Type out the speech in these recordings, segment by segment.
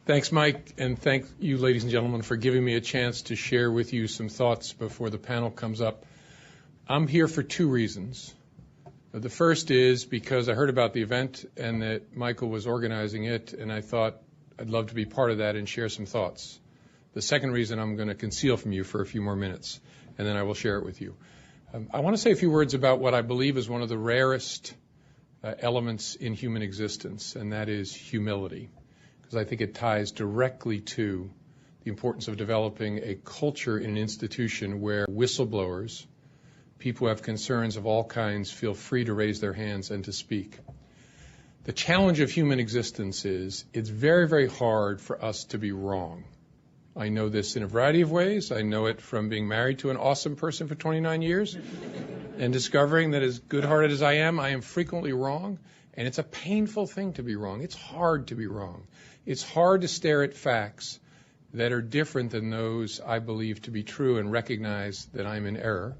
Thanks, Mike, and thank you, ladies and gentlemen, for giving me a chance to share with you some thoughts before the panel comes up. I'm here for two reasons. The first is because I heard about the event and that Michael was organizing it, and I thought I'd love to be part of that and share some thoughts. The second reason I'm going to conceal from you for a few more minutes, and then I will share it with you. I want to say a few words about what I believe is one of the rarest elements in human existence, and that is humility, because I think it ties directly to the importance of developing a culture in an institution where whistleblowers, people who have concerns of all kinds, feel free to raise their hands and to speak. The challenge of human existence is it's very, very hard for us to be wrong. I know this in a variety of ways. I know it from being married to an awesome person for 29 years and discovering that as good-hearted as I am frequently wrong. And it's a painful thing to be wrong. It's hard to be wrong. It's hard to stare at facts that are different than those I believe to be true and recognize that I'm in error.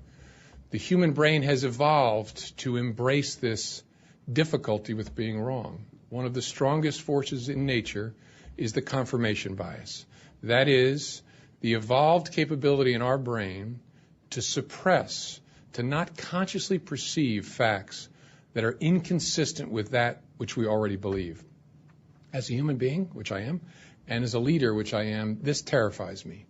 The human brain has evolved to embrace this difficulty with being wrong. One of the strongest forces in nature is the confirmation bias. That is, the evolved capability in our brain to suppress, to not consciously perceive facts that are inconsistent with that which we already believe. As a human being, which I am, and as a leader, which I am, this terrifies me.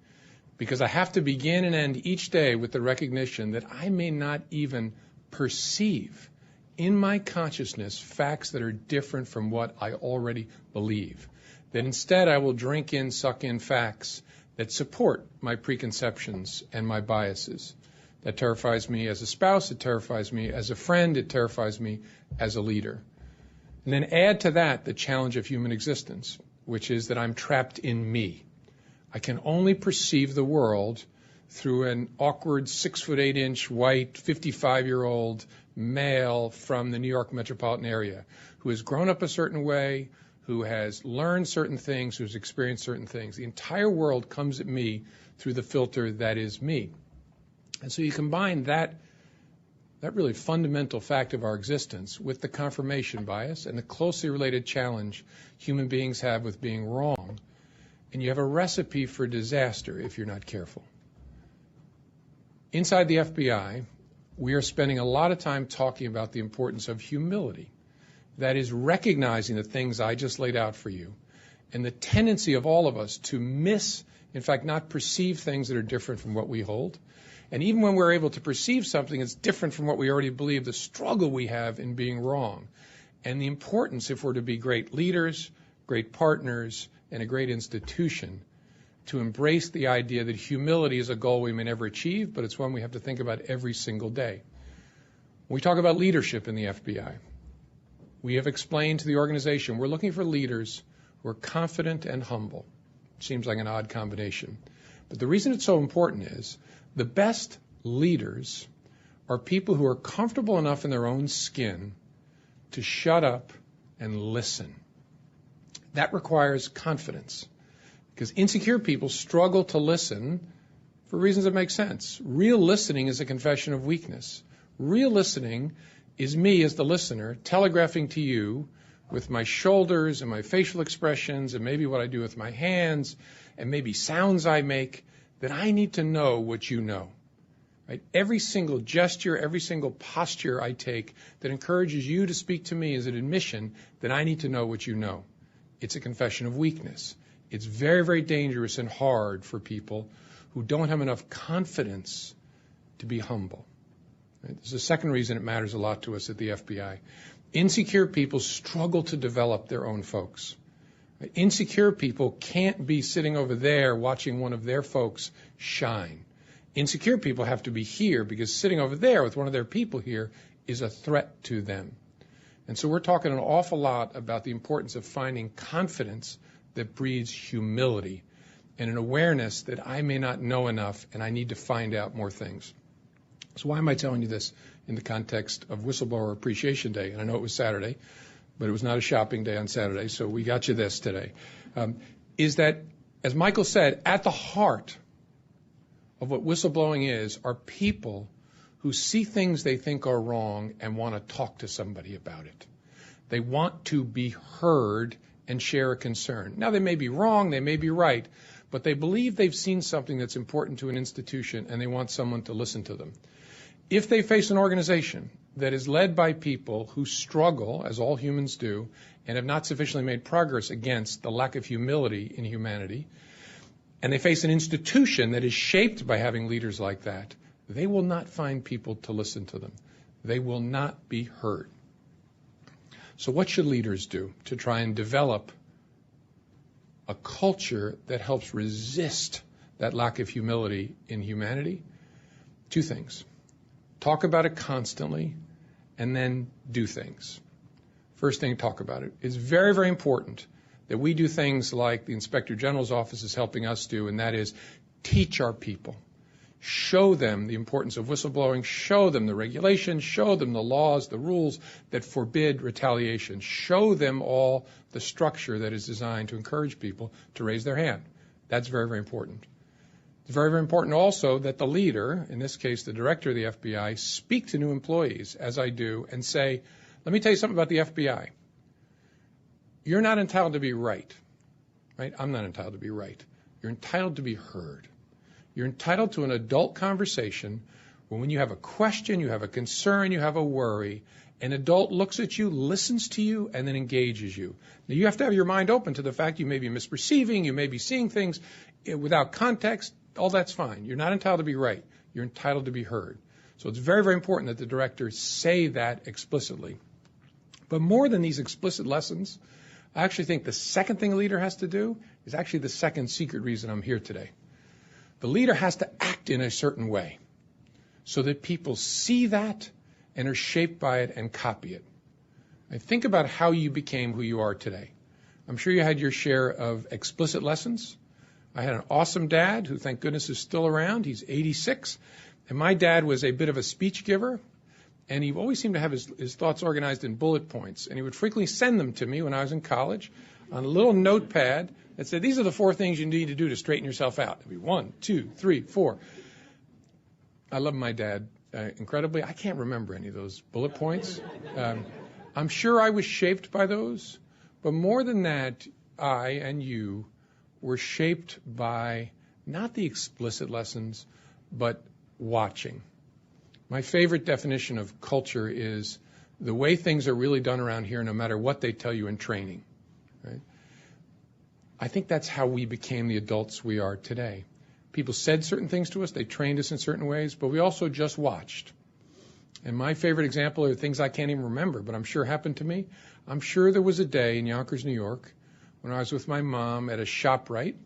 Because I have to begin and end each day with the recognition that I may not even perceive in my consciousness facts that are different from what I already believe. That instead I will drink in, suck in facts that support my preconceptions and my biases. That terrifies me as a spouse, it terrifies me as a friend, it terrifies me as a leader. And then add to that the challenge of human existence, which is that I'm trapped in me. I can only perceive the world through an awkward 6'8" white 55-year-old male from the New York metropolitan area who has grown up a certain way, who has learned certain things, who's experienced certain things. The entire world comes at me through the filter that is me. And so you combine that really fundamental fact of our existence with the confirmation bias and the closely related challenge human beings have with being wrong, and you have a recipe for disaster if you're not careful. Inside the FBI, we are spending a lot of time talking about the importance of humility. That is, recognizing the things I just laid out for you and the tendency of all of us to miss, in fact, not perceive things that are different from what we hold. And even when we're able to perceive something that's different from what we already believe, the struggle we have in being wrong. And the importance, if we're to be great leaders, great partners, and a great institution, to embrace the idea that humility is a goal we may never achieve, but it's one we have to think about every single day. When we talk about leadership in the FBI, we have explained to the organization we're looking for leaders who are confident and humble. Seems like an odd combination. But the reason it's so important is the best leaders are people who are comfortable enough in their own skin to shut up and listen. That requires confidence, because insecure people struggle to listen for reasons that make sense. Real listening is a confession of weakness. Real listening is me as the listener telegraphing to you with my shoulders and my facial expressions and maybe what I do with my hands and maybe sounds I make that I need to know what you know. Right? Every single gesture, every single posture I take that encourages you to speak to me is an admission that I need to know what you know. It's a confession of weakness. It's very, very dangerous and hard for people who don't have enough confidence to be humble. Right? This is the second reason it matters a lot to us at the FBI. Insecure people struggle to develop their own folks. Right? Insecure people can't be sitting over there watching one of their folks shine. Insecure people have to be here because sitting over there with one of their people here is a threat to them. And so we're talking an awful lot about the importance of finding confidence that breeds humility and an awareness that I may not know enough and I need to find out more things. So why am I telling you this in the context of Whistleblower Appreciation Day? And I know it was Saturday, but it was not a shopping day on Saturday, so we got you this today. Is that, as Michael said, at the heart of what whistleblowing is are people who see things they think are wrong and want to talk to somebody about it. They want to be heard and share a concern. Now, they may be wrong, they may be right, but they believe they've seen something that's important to an institution and they want someone to listen to them. If they face an organization that is led by people who struggle, as all humans do, and have not sufficiently made progress against the lack of humility in humanity, and they face an institution that is shaped by having leaders like that, they will not find people to listen to them. They will not be heard. So what should leaders do to try and develop a culture that helps resist that lack of humility in humanity? Two things. Talk about it constantly, and then do things. First thing, talk about it. It's very, very important that we do things like the Inspector General's office is helping us do, and that is teach our people. Show them the importance of whistleblowing, show them the regulations, show them the laws, the rules that forbid retaliation. Show them all the structure that is designed to encourage people to raise their hand. That's very, very important. It's very, very important also that the leader, in this case the director of the FBI, speak to new employees, as I do, and say, let me tell you something about the FBI. You're not entitled to be right? I'm not entitled to be right. You're entitled to be heard. You're entitled to an adult conversation when you have a question, you have a concern, you have a worry, an adult looks at you, listens to you, and then engages you. Now, you have to have your mind open to the fact you may be misperceiving, you may be seeing things without context. All that's fine. You're not entitled to be right. You're entitled to be heard. So it's very, very important that the directors say that explicitly. But more than these explicit lessons, I actually think the second thing a leader has to do is actually the second secret reason I'm here today. The leader has to act in a certain way so that people see that and are shaped by it and copy it. Think about how you became who you are today. I'm sure you had your share of explicit lessons. I had an awesome dad who, thank goodness, is still around. He's 86. And my dad was a bit of a speech giver, and he always seemed to have his thoughts organized in bullet points. And he would frequently send them to me when I was in college on a little notepad that said, these are the 4 things you need to do to straighten yourself out. It'd be 1, 2, 3, 4. I love my dad incredibly. I can't remember any of those bullet points. I'm sure I was shaped by those. But more than that, I and you were shaped by not the explicit lessons, but watching. My favorite definition of culture is the way things are really done around here, no matter what they tell you in training. Right? I think that's how we became the adults we are today. People said certain things to us, they trained us in certain ways, but we also just watched. And my favorite example are things I can't even remember, but I'm sure happened to me. I'm sure there was a day in Yonkers, New York, when I was with my mom at a ShopRite.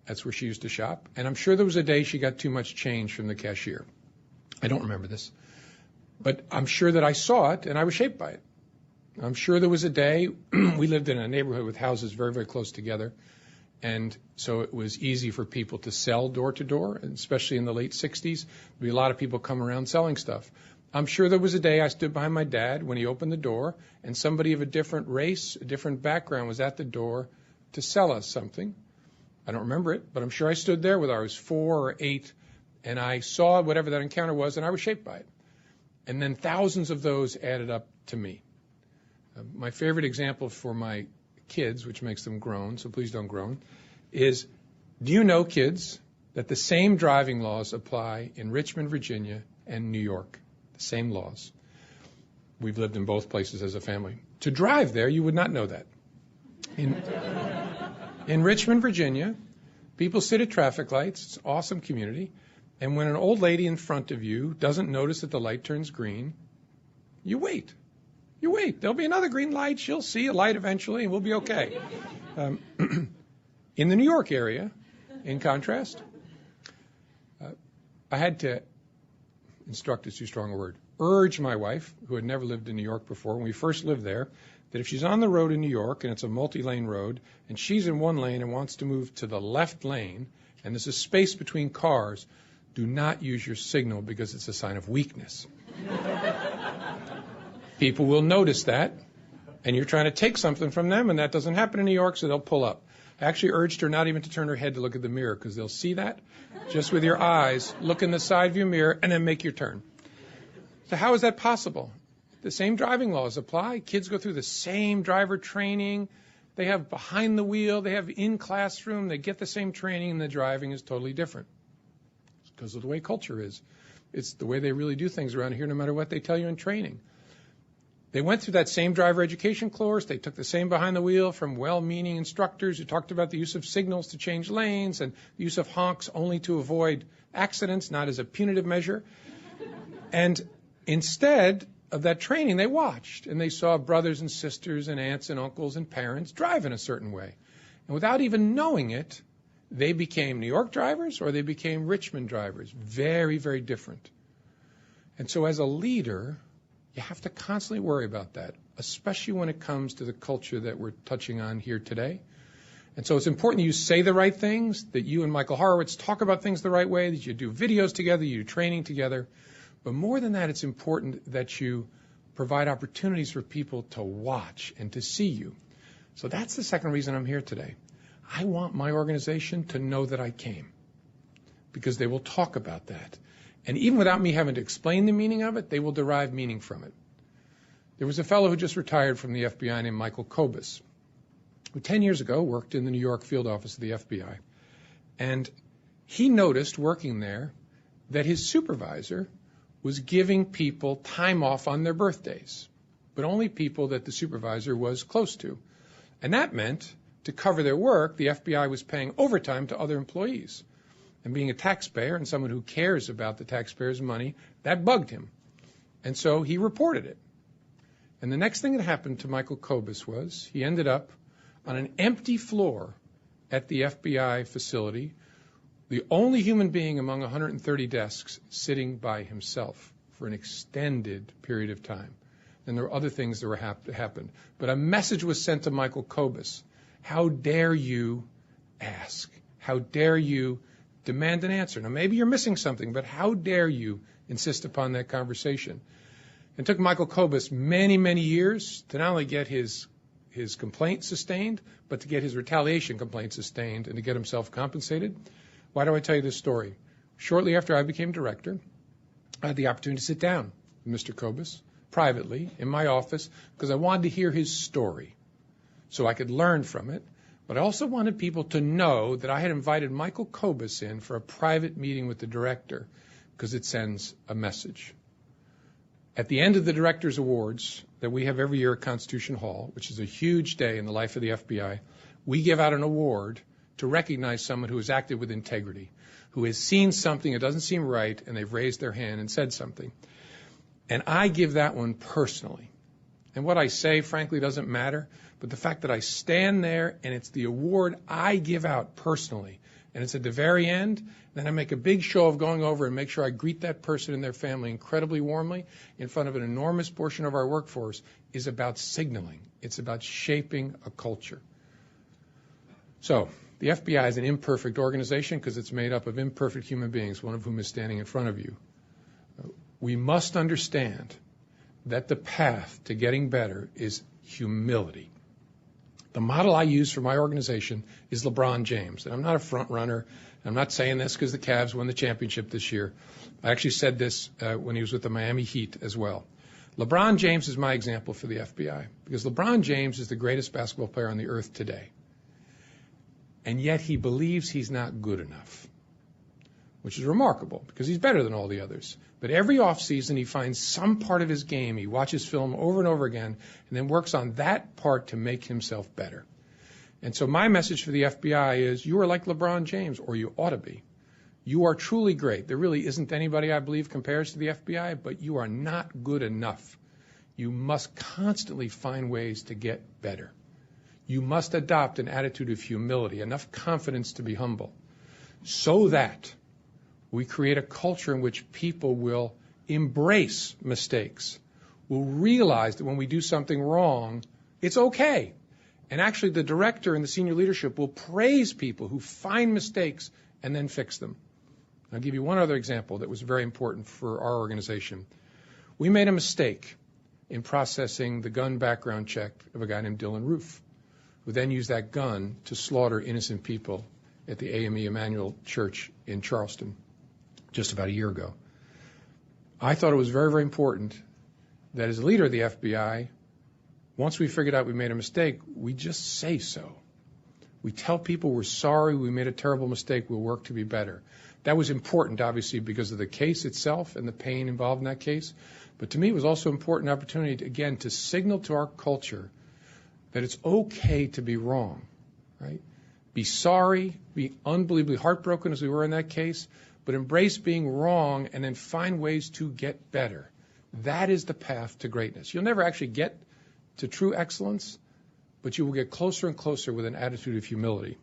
That's where she used to shop. And I'm sure there was a day she got too much change from the cashier. I don't remember this. But I'm sure that I saw it and I was shaped by it. I'm sure there was a day, we lived in a neighborhood with houses very, very close together. And so it was easy for people to sell door to door, and especially in the late 60s. There'd be a lot of people come around selling stuff. I'm sure there was a day I stood behind my dad when he opened the door, and somebody of a different race, a different background was at the door to sell us something. I don't remember it, but I'm sure I stood there whether I was 4 or 8, and I saw whatever that encounter was, and I was shaped by it. And then thousands of those added up to me. My favorite example for my kids, which makes them groan, so please don't groan, is, do you know, kids, that the same driving laws apply in Richmond, Virginia, and New York? The same laws. We've lived in both places as a family. To drive there, you would not know that. In Richmond, Virginia, people sit at traffic lights. It's an awesome community. And when an old lady in front of you doesn't notice that the light turns green, you wait. You wait. There'll be another green light. She'll see a light eventually, and we'll be okay. In the New York area, in contrast, I had to instruct is too strong a word, urge my wife, who had never lived in New York before, when we first lived there, that if she's on the road in New York, and it's a multi-lane road, and she's in one lane and wants to move to the left lane, and there's a space between cars, do not use your signal because it's a sign of weakness. People will notice that, and you're trying to take something from them, and that doesn't happen in New York, so they'll pull up. I actually urged her not even to turn her head to look at the mirror, because they'll see that. Just with your eyes, look in the side view mirror, and then make your turn. So how is that possible? The same driving laws apply. Kids go through the same driver training. They have behind the wheel, they have in classroom, they get the same training, and the driving is totally different. It's because of the way culture is. It's the way they really do things around here, no matter what they tell you in training. They went through that same driver education course. They took the same behind the wheel from well-meaning instructors who talked about the use of signals to change lanes and the use of honks only to avoid accidents, not as a punitive measure. And instead of that training, they watched and they saw brothers and sisters and aunts and uncles and parents drive in a certain way. And without even knowing it, they became New York drivers or they became Richmond drivers. Very, very different. And so as a leader, you have to constantly worry about that, especially when it comes to the culture that we're touching on here today. And so it's important you say the right things, that you and Michael Horowitz talk about things the right way, that you do videos together, you do training together. But more than that, it's important that you provide opportunities for people to watch and to see you. So that's the second reason I'm here today. I want my organization to know that I came, because they will talk about that. And even without me having to explain the meaning of it, they will derive meaning from it. There was a fellow who just retired from the FBI named Michael Kobus, who 10 years ago worked in the New York field office of the FBI. And he noticed working there that his supervisor was giving people time off on their birthdays, but only people that the supervisor was close to. And that meant, to cover their work, the FBI was paying overtime to other employees. And being a taxpayer and someone who cares about the taxpayers' money, that bugged him. And so he reported it. And the next thing that happened to Michael Kobus was he ended up on an empty floor at the FBI facility, the only human being among 130 desks sitting by himself for an extended period of time. And there were other things that were happened. But a message was sent to Michael Kobus. How dare you ask? How dare you demand an answer? Now, maybe you're missing something, but how dare you insist upon that conversation? It took Michael Kobus many, many years to not only get his complaint sustained, but to get his retaliation complaint sustained and to get himself compensated. Why do I tell you this story? Shortly after I became director, I had the opportunity to sit down with Mr. Kobus privately in my office because I wanted to hear his story so I could learn from it. But I also wanted people to know that I had invited Michael Kobus in for a private meeting with the director because it sends a message. At the end of the Directors' Awards that we have every year at Constitution Hall, which is a huge day in the life of the FBI, we give out an award to recognize someone who has acted with integrity, who has seen something that doesn't seem right, and they've raised their hand and said something. And I give that one personally. And what I say, frankly, doesn't matter. But the fact that I stand there and it's the award I give out personally, and it's at the very end, then I make a big show of going over and make sure I greet that person and their family incredibly warmly in front of an enormous portion of our workforce, is about signaling. It's about shaping a culture. So the FBI is an imperfect organization because it's made up of imperfect human beings, one of whom is standing in front of you. We must understand that the path to getting better is humility. The model I use for my organization is LeBron James. And I'm not a front runner. I'm not saying this because the Cavs won the championship this year. I actually said this when he was with the Miami Heat as well. LeBron James is my example for the FBI because LeBron James is the greatest basketball player on the earth today. And yet he believes he's not good enough, which is remarkable because he's better than all the others. But every offseason he finds some part of his game, he watches film over and over again, and then works on that part to make himself better. And so my message for the FBI is, you are like LeBron James, or you ought to be. You are truly great. There really isn't anybody, I believe, compares to the FBI, but you are not good enough. You must constantly find ways to get better. You must adopt an attitude of humility, enough confidence to be humble, so that we create a culture in which people will embrace mistakes, will realize that when we do something wrong, it's okay. And actually, the director and the senior leadership will praise people who find mistakes and then fix them. I'll give you one other example that was very important for our organization. We made a mistake in processing the gun background check of a guy named Dylan Roof, who then used that gun to slaughter innocent people at the AME Emmanuel Church in Charleston just about a year ago. I thought it was very, very important that as a leader of the FBI, Once we figured out we made a mistake, we just say so. We tell people we're sorry, we made a terrible mistake, we'll work to be better. That was important, obviously, because of the case itself and the pain involved in that case. But to me, it was also an important opportunity, again, to signal to our culture that it's okay to be wrong, right? Be sorry, be unbelievably heartbroken as we were in that case, but embrace being wrong and then find ways to get better. That is the path to greatness. You'll never actually get to true excellence, but you will get closer and closer with an attitude of humility.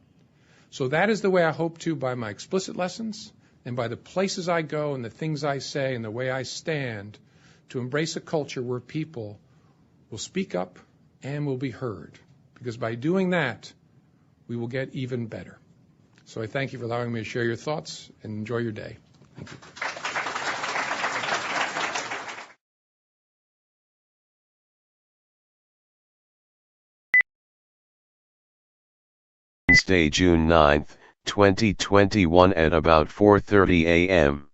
So that is the way I hope to, by my explicit lessons and by the places I go and the things I say and the way I stand, to embrace a culture where people will speak up and will be heard. Because by doing that, we will get even better. So I thank you for allowing me to share your thoughts, and enjoy your day. Thank you. Wednesday, June 9, 2021 at about 4:30 a.m.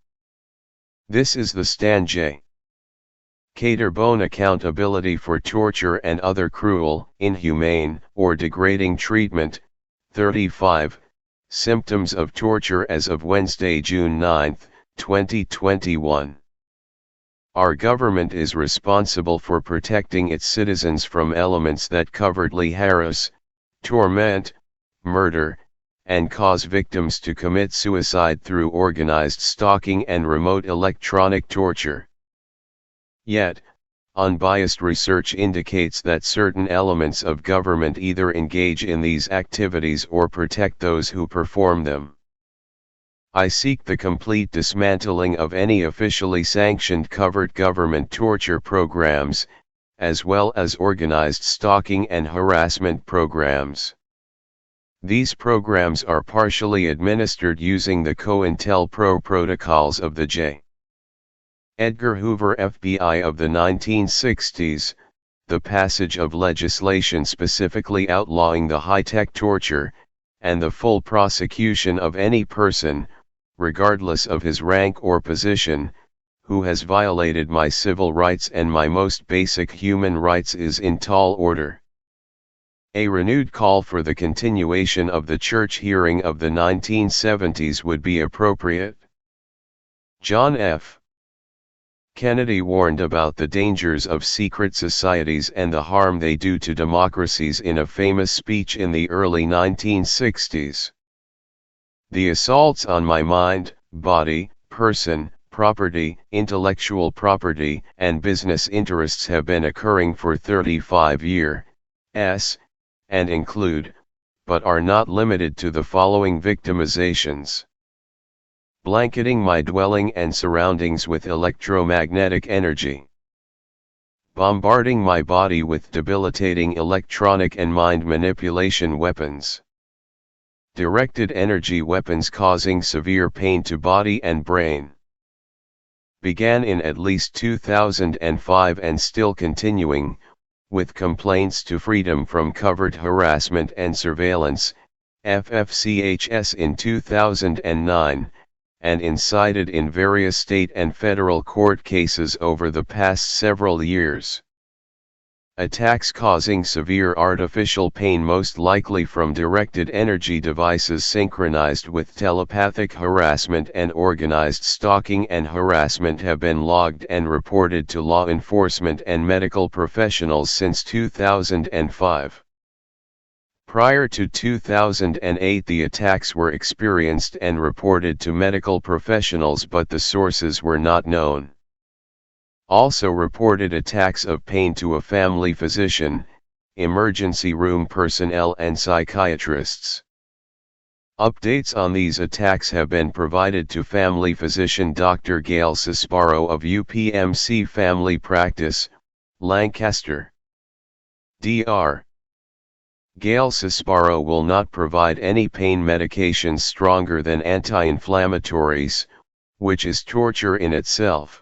This is the Stan J. Caterbone Accountability for Torture and Other Cruel, Inhumane, or Degrading Treatment, 35, Symptoms of Torture as of Wednesday, June 9, 2021. Our government is responsible for protecting its citizens from elements that covertly harass, torment, murder, and cause victims to commit suicide through organized stalking and remote electronic torture. Yet, unbiased research indicates that certain elements of government either engage in these activities or protect those who perform them. I seek the complete dismantling of any officially sanctioned covert government torture programs, as well as organized stalking and harassment programs. These programs are partially administered using the COINTELPRO protocols of the J. Edgar Hoover FBI of the 1960s, the passage of legislation specifically outlawing the high-tech torture, and the full prosecution of any person, regardless of his rank or position, who has violated my civil rights and my most basic human rights is in tall order. A renewed call for the continuation of the church hearing of the 1970s would be appropriate. John F. Kennedy warned about the dangers of secret societies and the harm they do to democracies in a famous speech in the early 1960s. The assaults on my mind, body, person, property, intellectual property, and business interests have been occurring for 35 years, and include, but are not limited to the following victimizations: blanketing my dwelling and surroundings with electromagnetic energy, bombarding my body with debilitating electronic and mind manipulation weapons, directed energy weapons causing severe pain to body and brain. Began in at least 2005 and still continuing, with complaints to Freedom from Covert Harassment and Surveillance, FFCHS in 2009, and incited in various state and federal court cases over the past several years. Attacks causing severe artificial pain, most likely from directed energy devices synchronized with telepathic harassment and organized stalking and harassment, have been logged and reported to law enforcement and medical professionals since 2005. Prior to 2008, the attacks were experienced and reported to medical professionals, but the sources were not known. Also reported attacks of pain to a family physician, emergency room personnel and psychiatrists. Updates on these attacks have been provided to family physician Dr. Gail Cisparo of UPMC Family Practice, Lancaster. Dr. Gail Cisparo will not provide any pain medications stronger than anti-inflammatories, which is torture in itself.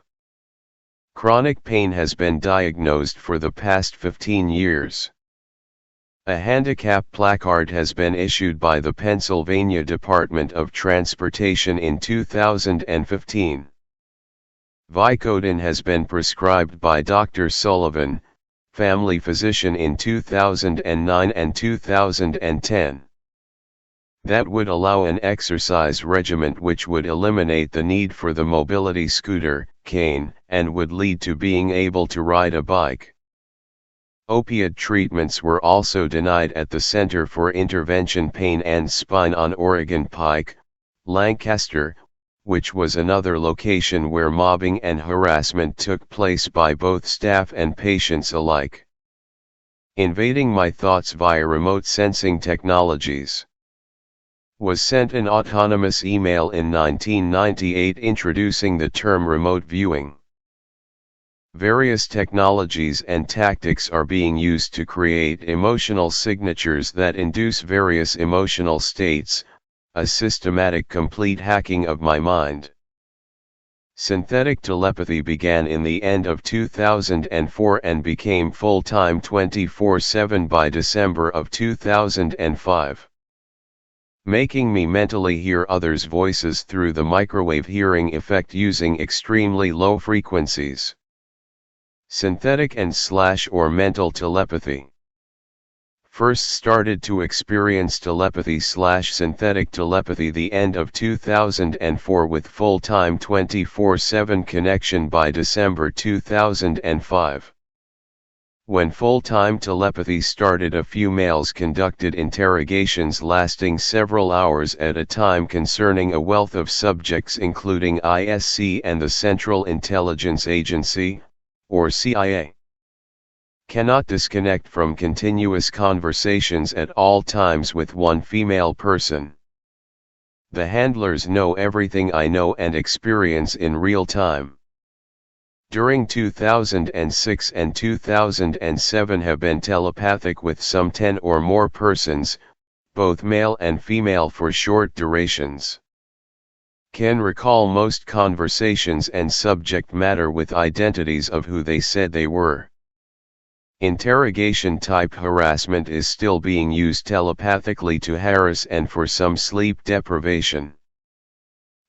Chronic pain has been diagnosed for the past 15 years. A handicap placard has been issued by the Pennsylvania Department of Transportation in 2015. Vicodin has been prescribed by Dr. Sullivan, family physician in 2009 and 2010. That would allow an exercise regimen which would eliminate the need for the mobility scooter, cane, and would lead to being able to ride a bike. Opioid treatments were also denied at the Center for Intervention Pain and Spine on Oregon Pike, Lancaster, which was another location where mobbing and harassment took place by both staff and patients alike. Invading my thoughts via remote sensing technologies. Was sent an autonomous email in 1998 introducing the term remote viewing. Various technologies and tactics are being used to create emotional signatures that induce various emotional states, a systematic complete hacking of my mind. Synthetic telepathy began in the end of 2004 and became full-time 24/7 by December of 2005. Making me mentally hear others' voices through the microwave hearing effect using extremely low frequencies. Synthetic and/or mental telepathy. First started to experience telepathy/synthetic telepathy the end of 2004 with full-time 24/7 connection by December 2005. When full-time telepathy started, a few males conducted interrogations lasting several hours at a time concerning a wealth of subjects including ISC and the Central Intelligence Agency, or CIA. Cannot disconnect from continuous conversations at all times with one female person. The handlers know everything I know and experience in real time. During 2006 and 2007 have been telepathic with some 10 or more persons, both male and female for short durations. Can recall most conversations and subject matter with identities of who they said they were. Interrogation-type harassment is still being used telepathically to harass and for some sleep deprivation.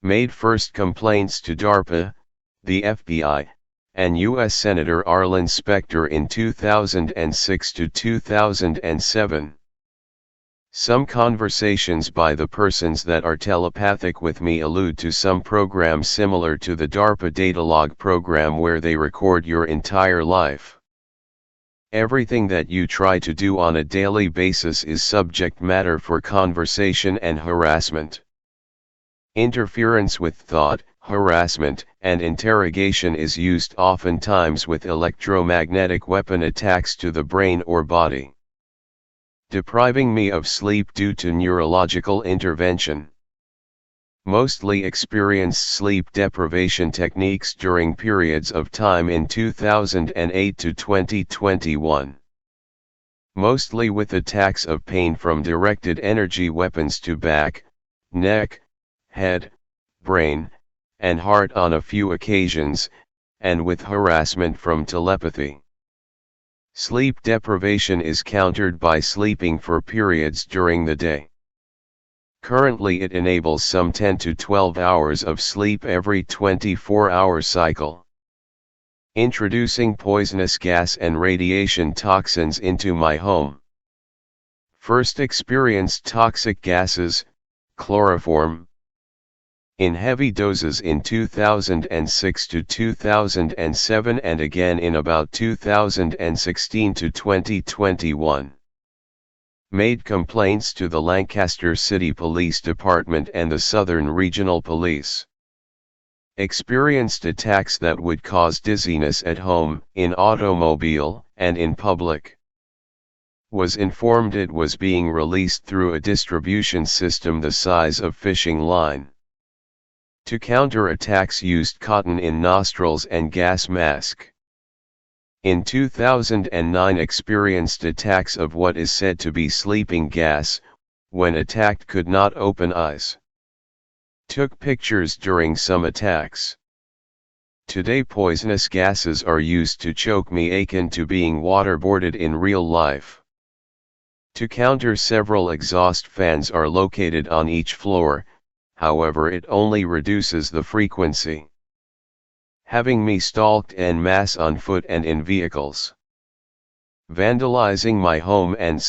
Made first complaints to DARPA, the FBI, and U.S. Senator Arlen Specter in 2006 to 2007. Some conversations by the persons that are telepathic with me allude to some program similar to the DARPA Datalog program where they record your entire life. Everything that you try to do on a daily basis is subject matter for conversation and harassment. Interference with thought, harassment, and interrogation is used oftentimes with electromagnetic weapon attacks to the brain or body. Depriving me of sleep due to neurological intervention. Mostly experienced sleep deprivation techniques during periods of time in 2008 to 2021. Mostly with attacks of pain from directed energy weapons to back, neck, head, brain, and heart on a few occasions, and with harassment from telepathy. Sleep deprivation is countered by sleeping for periods during the day. Currently it enables some 10 to 12 hours of sleep every 24-hour cycle. Introducing poisonous gas and radiation toxins into my home. First experienced toxic gases, chloroform, in heavy doses in 2006 to 2007 and again in about 2016 to 2021. Made complaints to the Lancaster City Police Department and the Southern Regional Police. Experienced attacks that would cause dizziness at home, in automobile, and in public. Was informed it was being released through a distribution system the size of fishing line. To counter attacks used cotton in nostrils and gas mask. In 2009 experienced attacks of what is said to be sleeping gas, when attacked could not open eyes. Took pictures during some attacks. Today poisonous gases are used to choke me akin to being waterboarded in real life. To counter several exhaust fans are located on each floor, however it only reduces the frequency. Having me stalked en masse on foot and in vehicles. vandalizing my home and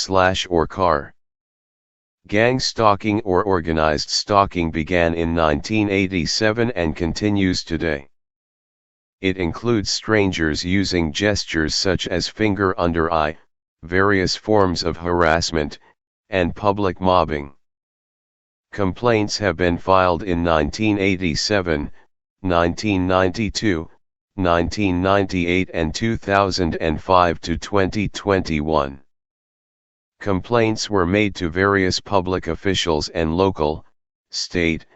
or car. Gang stalking or organized stalking began in 1987 and continues today. It includes strangers using gestures such as finger under eye, various forms of harassment, and public mobbing. Complaints have been filed in 1987, 1992, 1998 and 2005 to 2021. Complaints were made to various public officials and local, state,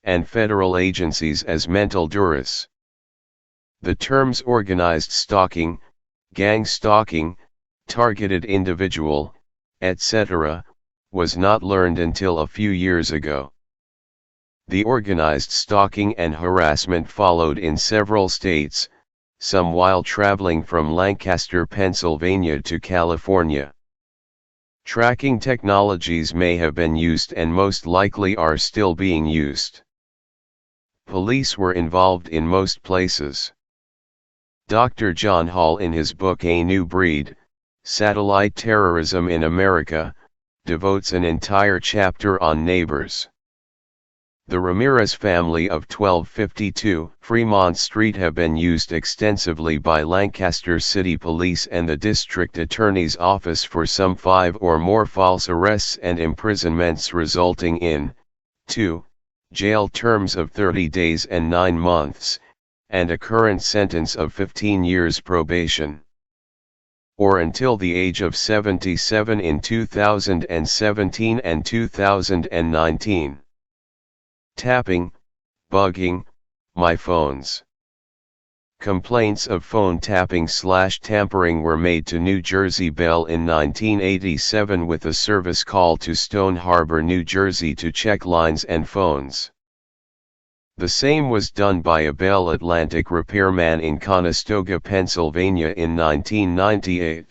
and federal agencies as mental duress. The terms organized stalking, gang stalking, targeted individual, etc., was not learned until a few years ago. The organized stalking and harassment followed in several states, some while traveling from Lancaster, Pennsylvania to California. Tracking technologies may have been used and most likely are still being used. Police were involved in most places. Dr. John Hall, in his book A New Breed, Satellite Terrorism in America, devotes an entire chapter on neighbors. The Ramirez family of 1252 Fremont Street have been used extensively by Lancaster City Police and the District Attorney's Office for some 5 or more false arrests and imprisonments resulting in 2. Jail terms of 30 days and 9 months, and a current sentence of 15 years probation, or until the age of 77 in 2017 and 2019. Tapping, bugging, my phones. Complaints of phone tapping/tampering were made to New Jersey Bell in 1987 with a service call to Stone Harbor, New Jersey to check lines and phones. The same was done by a Bell Atlantic repairman in Conestoga, Pennsylvania in 1998.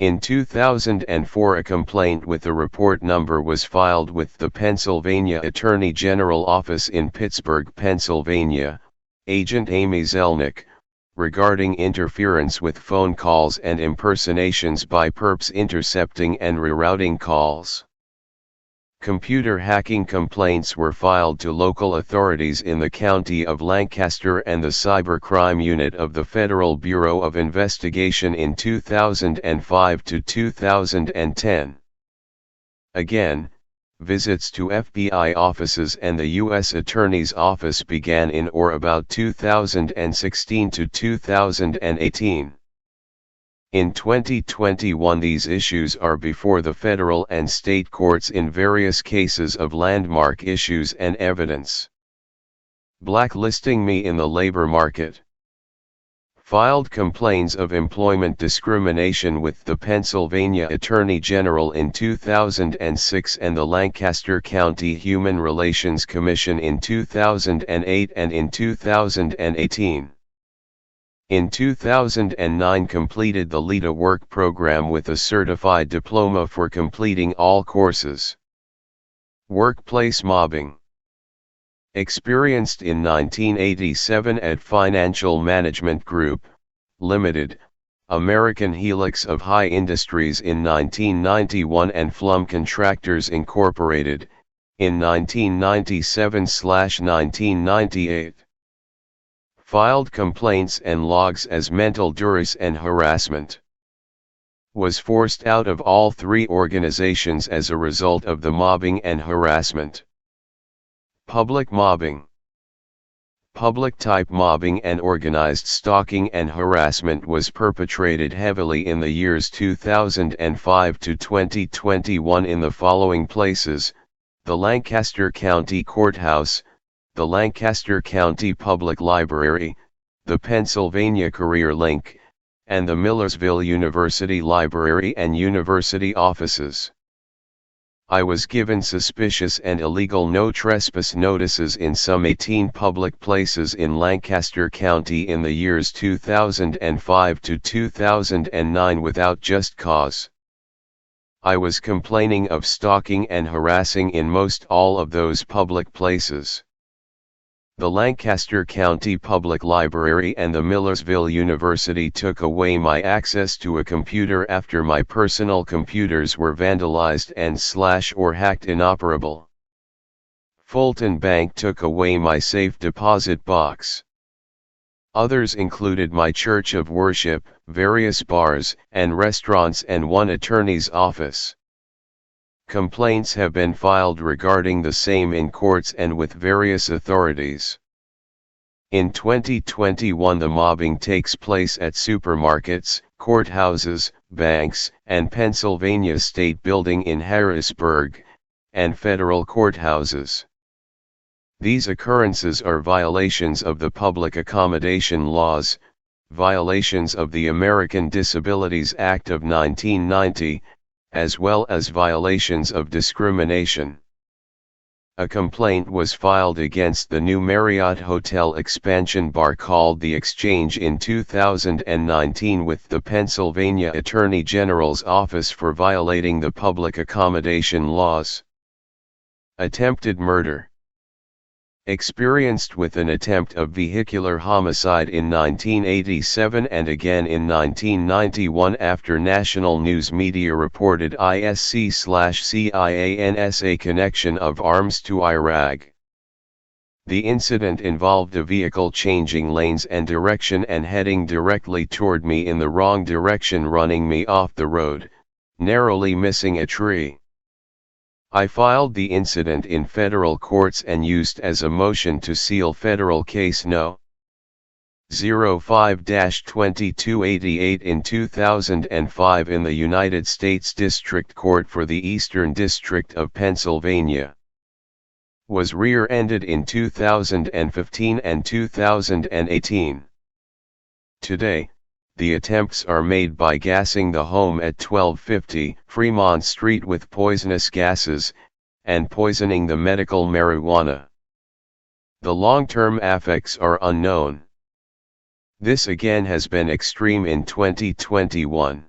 In 2004 a complaint with a report number was filed with the Pennsylvania Attorney General Office in Pittsburgh, Pennsylvania, Agent Amy Zelnick, regarding interference with phone calls and impersonations by perps intercepting and rerouting calls. Computer hacking complaints were filed to local authorities in the County of Lancaster and the Cybercrime Unit of the Federal Bureau of Investigation in 2005 to 2010. Again, visits to FBI offices and the U.S. Attorney's Office began in or about 2016 to 2018. In 2021 these issues are before the federal and state courts in various cases of landmark issues and evidence. Blacklisting me in the labor market. Filed complaints of employment discrimination with the Pennsylvania Attorney General in 2006 and the Lancaster County Human Relations Commission in 2008 and in 2018. In 2009 completed the LEDA work program with a certified diploma for completing all courses. Workplace mobbing. Experienced in 1987 at Financial Management Group, Limited, American Helix of High Industries in 1991 and Flum Contractors Incorporated, in 1997/1998. Filed complaints and logs as mental duress and harassment. Was forced out of all 3 organizations as a result of the mobbing and harassment. Public mobbing. Public-type mobbing and organized stalking and harassment was perpetrated heavily in the years 2005 to 2021 in the following places: the Lancaster County Courthouse, the Lancaster County Public Library, the Pennsylvania Career Link, and the Millersville University Library and University offices. I was given suspicious and illegal no trespass notices in some 18 public places in Lancaster County in the years 2005 to 2009 without just cause. I was complaining of stalking and harassing in most all of those public places. The Lancaster County Public Library and the Millersville University took away my access to a computer after my personal computers were vandalized and or hacked inoperable. Fulton Bank took away my safe deposit box. Others included my church of worship, various bars and restaurants, and one attorney's office. Complaints have been filed regarding the same in courts and with various authorities. In 2021, the mobbing takes place at supermarkets, courthouses, banks, and Pennsylvania State Building in Harrisburg, and federal courthouses. These occurrences are violations of the public accommodation laws, violations of the American Disabilities Act of 1990, as well as violations of discrimination. A complaint was filed against the new Marriott Hotel expansion bar called The Exchange in 2019 with the Pennsylvania Attorney General's office for violating the public accommodation laws. Attempted murder. Experienced with an attempt of vehicular homicide in 1987 and again in 1991 after national news media reported ISC/CIA-NSA connection of arms to Iraq. The incident involved a vehicle changing lanes and direction and heading directly toward me in the wrong direction, running me off the road, narrowly missing a tree. I filed the incident in federal courts and used as a motion to seal federal case No. 05-2288 in 2005 in the United States District Court for the Eastern District of Pennsylvania. Was rear-ended in 2015 and 2018. Today, the attempts are made by gassing the home at 1250 Fremont Street with poisonous gases, and poisoning the medical marijuana. The long-term effects are unknown. This again has been extreme in 2021.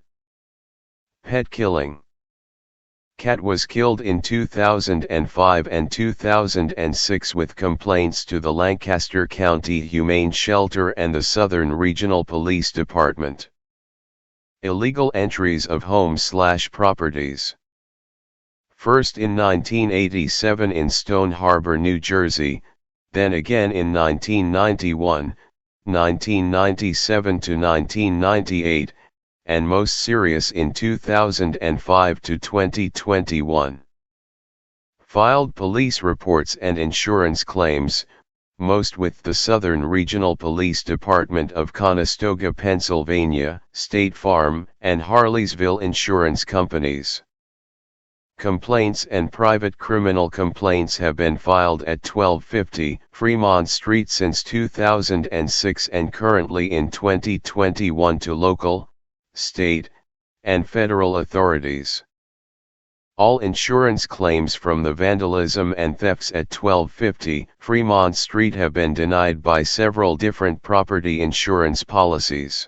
Pet killing. Cat was killed in 2005 and 2006 with complaints to the Lancaster County Humane Shelter and the Southern Regional Police Department. Illegal entries of homes/properties. First in 1987 in Stone Harbor, New Jersey, then again in 1991, 1997 to 1998, and most serious in 2005 to 2021. Filed police reports and insurance claims, most with the Southern Regional Police Department of Conestoga, Pennsylvania, State Farm, and Harleysville Insurance Companies. Complaints and private criminal complaints have been filed at 1250 Fremont Street since 2006 and currently in 2021 to local, state, and federal authorities. All insurance claims from the vandalism and thefts at 1250 Fremont Street have been denied by several different property insurance policies.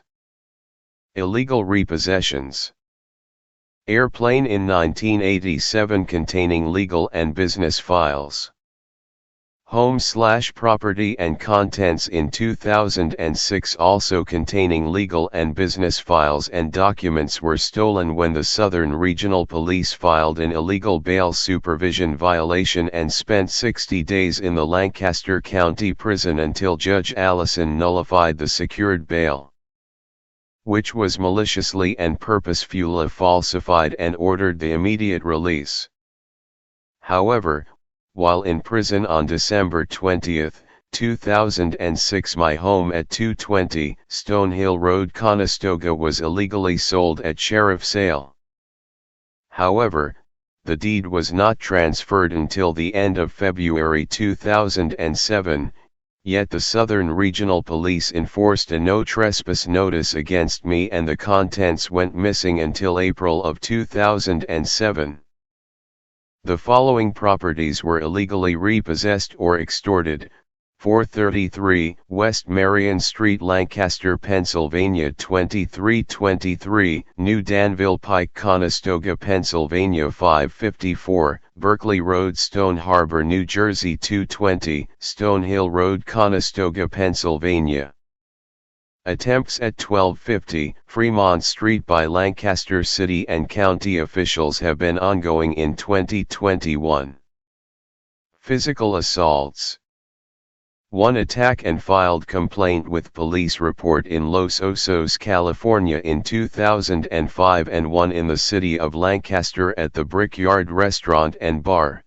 Illegal repossessions. Airplane in 1987 containing legal and business files. Home/property and contents in 2006 also containing legal and business files and documents were stolen when the Southern Regional Police filed an illegal bail supervision violation and spent 60 days in the Lancaster County Prison until Judge Allison nullified the secured bail, which was maliciously and purposefully falsified, and ordered the immediate release. However, while in prison on December 20, 2006, my home at 220 Stonehill Road, Conestoga was illegally sold at sheriff sale. However, the deed was not transferred until the end of February 2007, yet the Southern Regional Police enforced a no trespass notice against me and the contents went missing until April of 2007. The following properties were illegally repossessed or extorted: 433 West Marion Street, Lancaster, Pennsylvania 2323, New Danville Pike, Conestoga, Pennsylvania 554, Berkeley Road, Stone Harbor, New Jersey 220, Stone Hill Road, Conestoga, Pennsylvania. Attempts at 1250 Fremont Street by Lancaster City and County officials have been ongoing in 2021. Physical assaults. One attack and filed complaint with police report in Los Osos, California in 2005 and one in the city of Lancaster at the Brickyard Restaurant and Bar.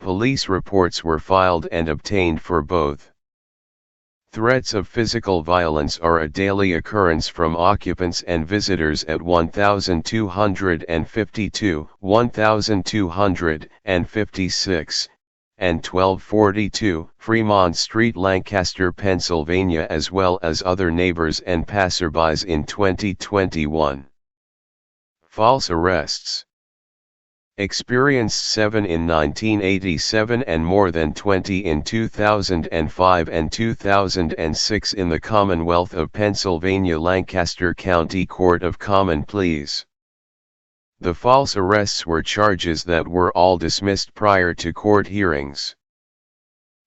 Police reports were filed and obtained for both. Threats of physical violence are a daily occurrence from occupants and visitors at 1252, 1256, and 1242 Fremont Street, Lancaster, Pennsylvania, as well as other neighbors and passerbys in 2021. False arrests. Experienced 7 in 1987 and more than 20 in 2005 and 2006 in the Commonwealth of Pennsylvania Lancaster County Court of Common Pleas. The false arrests were charges that were all dismissed prior to court hearings.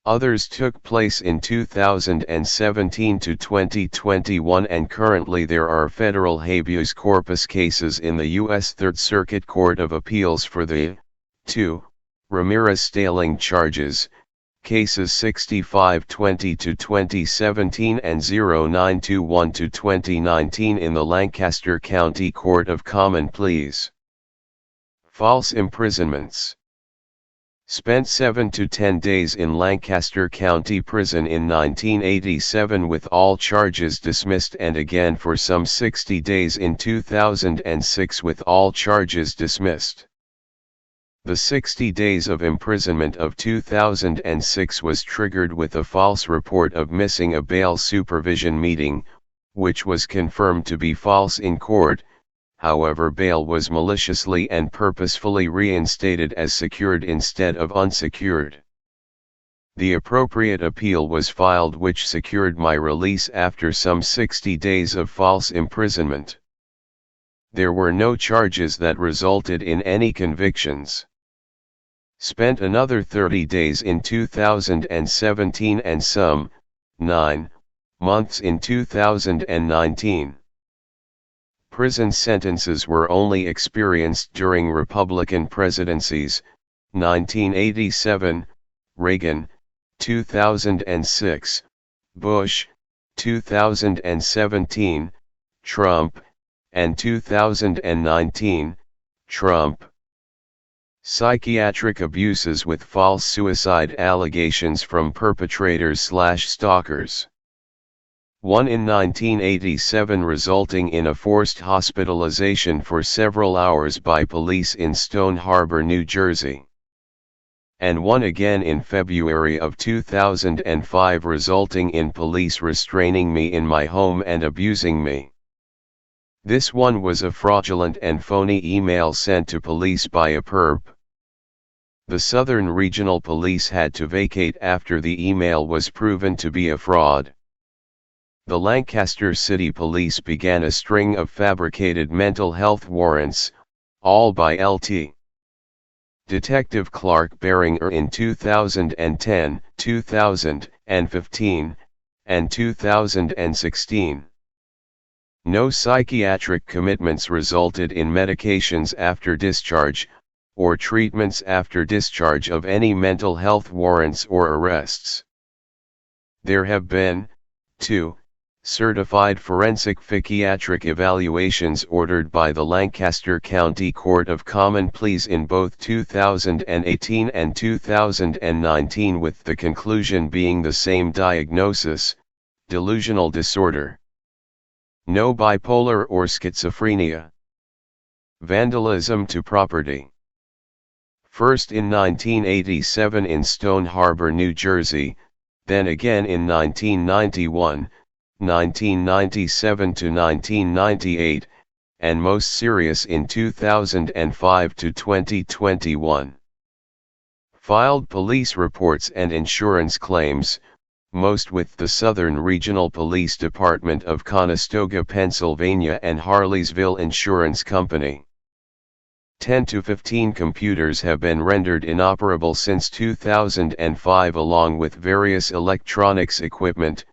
Others took place in 2017 to 2021, and currently there are federal habeas corpus cases in the U.S. Third Circuit Court of Appeals for the 2. Ramirez-Staling charges, cases 6520 to 2017 and 0921 to 2019 in the Lancaster County Court of Common Pleas. False imprisonments. Spent 7 to 10 days in Lancaster County Prison in 1987 with all charges dismissed, and again for some 60 days in 2006 with all charges dismissed. The 60 days of imprisonment of 2006 was triggered with a false report of missing a bail supervision meeting, which was confirmed to be false in court. However, bail was maliciously and purposefully reinstated as secured instead of unsecured. The appropriate appeal was filed, which secured my release after some 60 days of false imprisonment. There were no charges that resulted in any convictions. Spent another 30 days in 2017 and some 9 months in 2019. Prison sentences were only experienced during Republican presidencies: 1987, Reagan; 2006, Bush; 2017, Trump; and 2019, Trump. Psychiatric abuses with false suicide allegations from perpetrators/stalkers. One in 1987 resulting in a forced hospitalization for several hours by police in Stone Harbor, New Jersey. And one again in February of 2005 resulting in police restraining me in my home and abusing me. This one was a fraudulent and phony email sent to police by a perp. The Southern Regional Police had to vacate after the email was proven to be a fraud. The Lancaster City Police began a string of fabricated mental health warrants, all by Lt. Detective Clark Beringer in 2010, 2015, and 2016. No psychiatric commitments resulted in medications after discharge, or treatments after discharge of any mental health warrants or arrests. There have been 2 certified forensic psychiatric evaluations ordered by the Lancaster County Court of Common Pleas in both 2018 and 2019, with the conclusion being the same diagnosis: delusional disorder. No bipolar or schizophrenia. Vandalism to property. First in 1987 in Stone Harbor, New Jersey, then again in 1991, 1997 to 1998, and most serious in 2005 to 2021. Filed police reports and insurance claims, most with the Southern Regional Police Department of Conestoga, Pennsylvania and Harleysville Insurance Company. 10 to 15 computers have been rendered inoperable since 2005, along with various electronics equipment,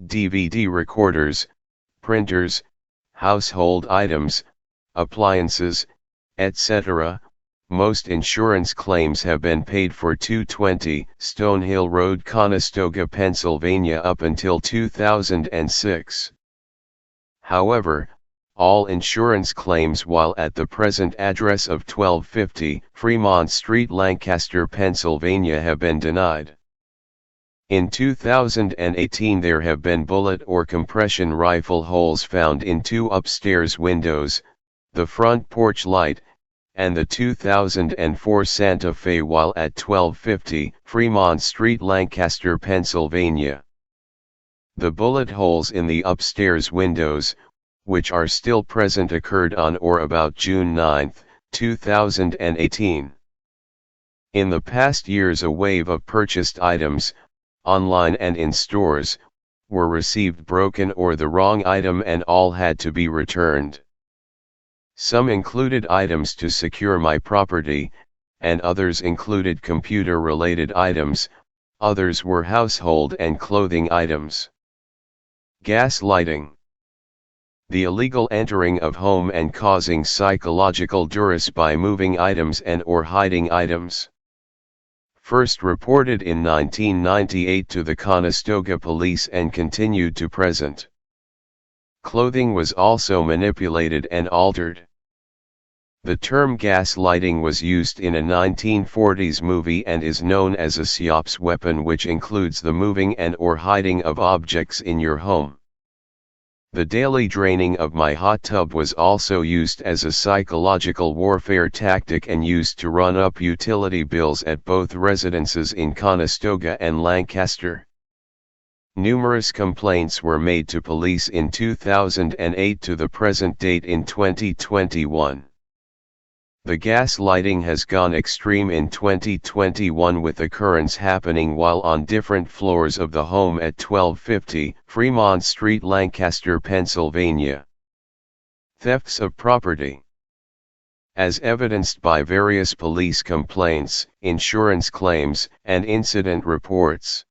DVD recorders, printers, household items, appliances, etc. Most insurance claims have been paid for 220 Stonehill Road, Conestoga, Pennsylvania up until 2006. However, all insurance claims while at the present address of 1250 Fremont Street, Lancaster, Pennsylvania have been denied. In 2018 there have been bullet or compression rifle holes found in 2 upstairs windows, the front porch light, and the 2004 Santa Fe while at 1250 Fremont Street, Lancaster, Pennsylvania. The bullet holes in the upstairs windows, which are still present, occurred on or about June 9, 2018. In the past years a wave of purchased items, online and in stores, were received broken or the wrong item and all had to be returned. Some included items to secure my property, and others included computer-related items, others were household and clothing items. Gaslighting. The illegal entering of home and causing psychological duress by moving items and or hiding items. First reported in 1998 to the Conestoga Police and continued to present. Clothing was also manipulated and altered. The term gaslighting was used in a 1940s movie and is known as a psyops weapon, which includes the moving and or hiding of objects in your home. The daily draining of my hot tub was also used as a psychological warfare tactic and used to run up utility bills at both residences in Conestoga and Lancaster. Numerous complaints were made to police in 2008 to the present date in 2021. The gaslighting has gone extreme in 2021, with occurrence happening while on different floors of the home at 1250 Fremont Street, Lancaster, Pennsylvania. Thefts of property. As evidenced by various police complaints, insurance claims, and incident reports.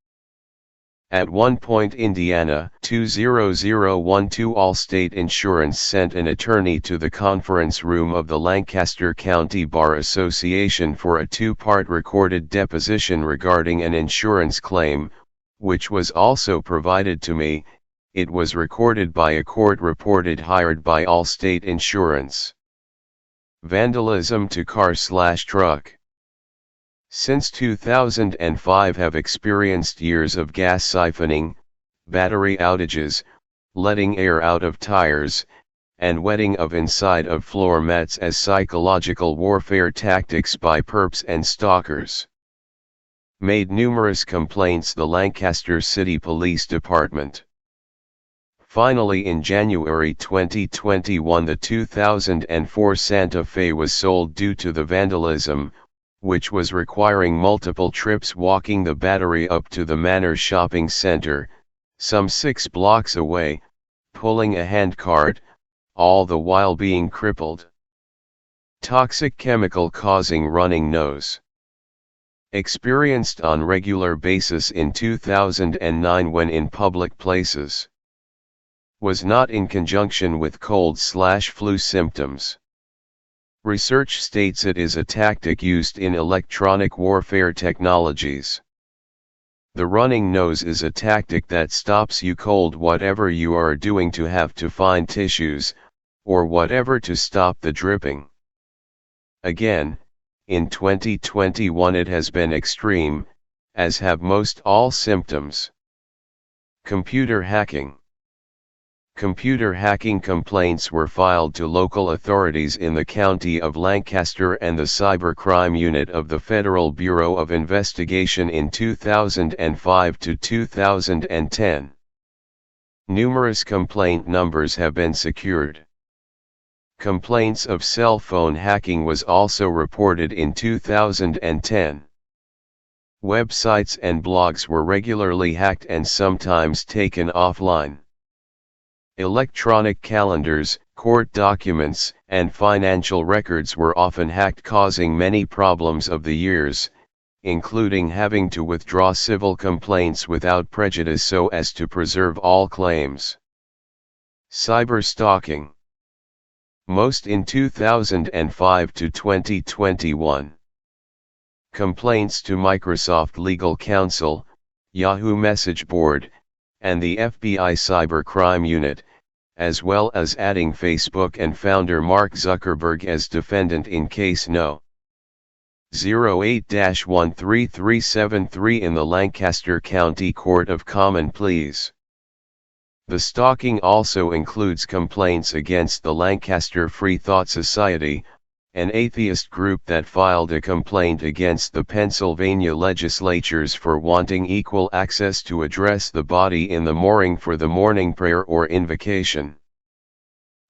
At one point Indiana 20012 Allstate Insurance sent an attorney to the conference room of the Lancaster County Bar Association for a 2-part recorded deposition regarding an insurance claim, which was also provided to me. It was recorded by a court reported hired by Allstate Insurance. Vandalism to car/truck. Since 2005 have experienced years of gas siphoning, battery outages, letting air out of tires, and wetting of inside of floor mats as psychological warfare tactics by perps and stalkers. Made numerous complaints the Lancaster City Police Department. Finally in January 2021 the 2004 Santa Fe was sold due to the vandalism, which was requiring multiple trips walking the battery up to the Manor Shopping Center, some 6 blocks away, pulling a handcart, all the while being crippled. Toxic chemical causing running nose. Experienced on regular basis in 2009 when in public places. Was not in conjunction with cold/flu symptoms. Research states it is a tactic used in electronic warfare technologies. The running nose is a tactic that stops you cold whatever you are doing to have to find tissues, or whatever to stop the dripping. Again, in 2021 it has been extreme, as have most all symptoms. Computer hacking. Computer hacking complaints were filed to local authorities in the county of Lancaster and the Cybercrime Unit of the Federal Bureau of Investigation in 2005 to 2010. Numerous complaint numbers have been secured. Complaints of cell phone hacking was also reported in 2010. Websites and blogs were regularly hacked and sometimes taken offline. Electronic calendars, court documents, and financial records were often hacked, causing many problems of the years, including having to withdraw civil complaints without prejudice so as to preserve all claims. Cyberstalking. Most in 2005 to 2021. Complaints to Microsoft Legal Counsel, Yahoo Message Board, and the FBI Cybercrime Unit, as well as adding Facebook and founder Mark Zuckerberg as defendant in case No. 08-13373 in the Lancaster County Court of Common Pleas. The stalking also includes complaints against the Lancaster Free Thought Society, an atheist group that filed a complaint against the Pennsylvania legislatures for wanting equal access to address the body in the morning for the morning prayer or invocation.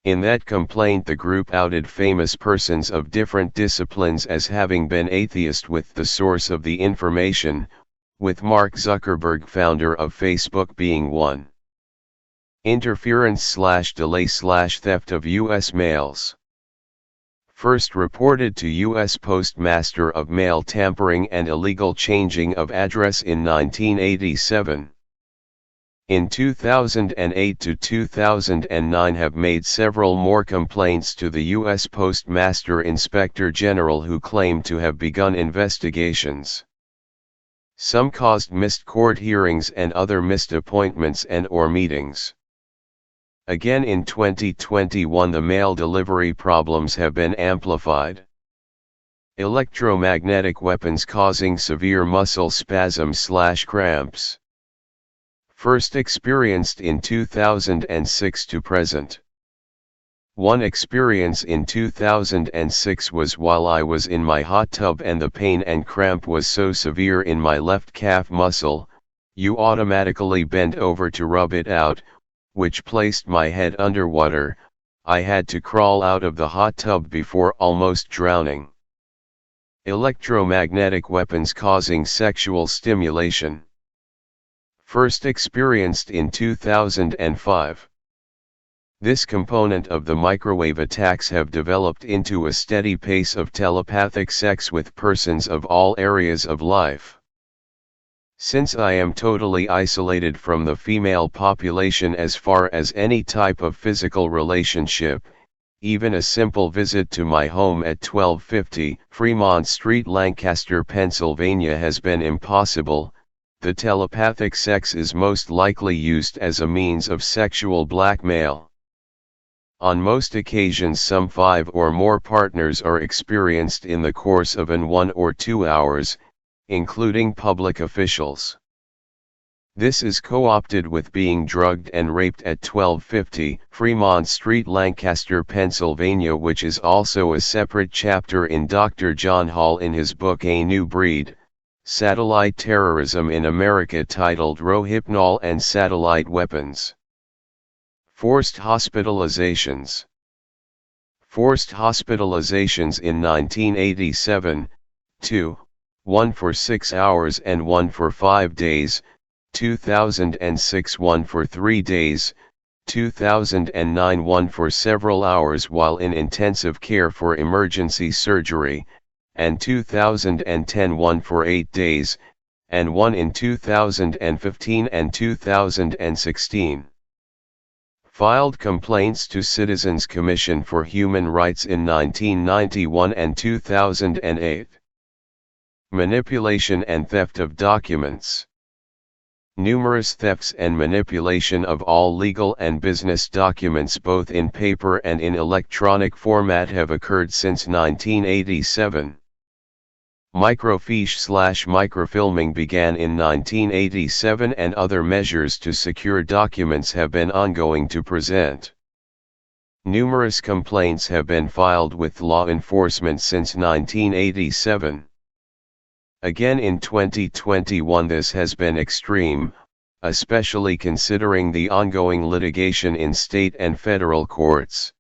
In that complaint, the group outed famous persons of different disciplines as having been atheist, with the source of the information, with Mark Zuckerberg, founder of Facebook, being one. Interference/delay/theft of U.S. mails. First reported to U.S. Postmaster of mail tampering and illegal changing of address in 1987. In 2008 to 2009 have made several more complaints to the U.S. Postmaster Inspector General, who claimed to have begun investigations. Some caused missed court hearings and other missed appointments and/or meetings. Again in 2021 the mail delivery problems have been amplified. Electromagnetic weapons causing severe muscle spasms/cramps. First experienced in 2006 to present. One experience in 2006 was while I was in my hot tub and the pain and cramp was so severe in my left calf muscle, you automatically bent over to rub it out, which placed my head underwater. I had to crawl out of the hot tub before almost drowning. Electromagnetic weapons causing sexual stimulation. First experienced in 2005. This component of the microwave attacks have developed into a steady pace of telepathic sex with persons of all areas of life. Since I am totally isolated from the female population as far as any type of physical relationship, even a simple visit to my home at 1250 Fremont Street, Lancaster, Pennsylvania has been impossible. The telepathic sex is most likely used as a means of sexual blackmail. On most occasions some 5 or more partners are experienced in the course of an 1 or 2 hours, including public officials. This is co-opted with being drugged and raped at 1250 Fremont Street, Lancaster, Pennsylvania, which is also a separate chapter in Dr. John Hall in his book A New Breed, Satellite Terrorism in America, titled Rohypnol and Satellite Weapons. Forced hospitalizations. Forced hospitalizations in 1987, 2. 1 for 6 hours and 1 for 5 days, 2006 1 for 3 days, 2009 1 for several hours while in intensive care for emergency surgery, and 2010 1 for 8 days, and 1 in 2015 and 2016. Filed complaints to Citizens Commission for Human Rights in 1991 and 2008. Manipulation and theft of documents. Numerous thefts and manipulation of all legal and business documents both in paper and in electronic format have occurred since 1987. Microfiche/microfilming began in 1987 and other measures to secure documents have been ongoing to present. Numerous complaints have been filed with law enforcement since 1987. Again in 2021 this has been extreme, especially considering the ongoing litigation in state and federal courts.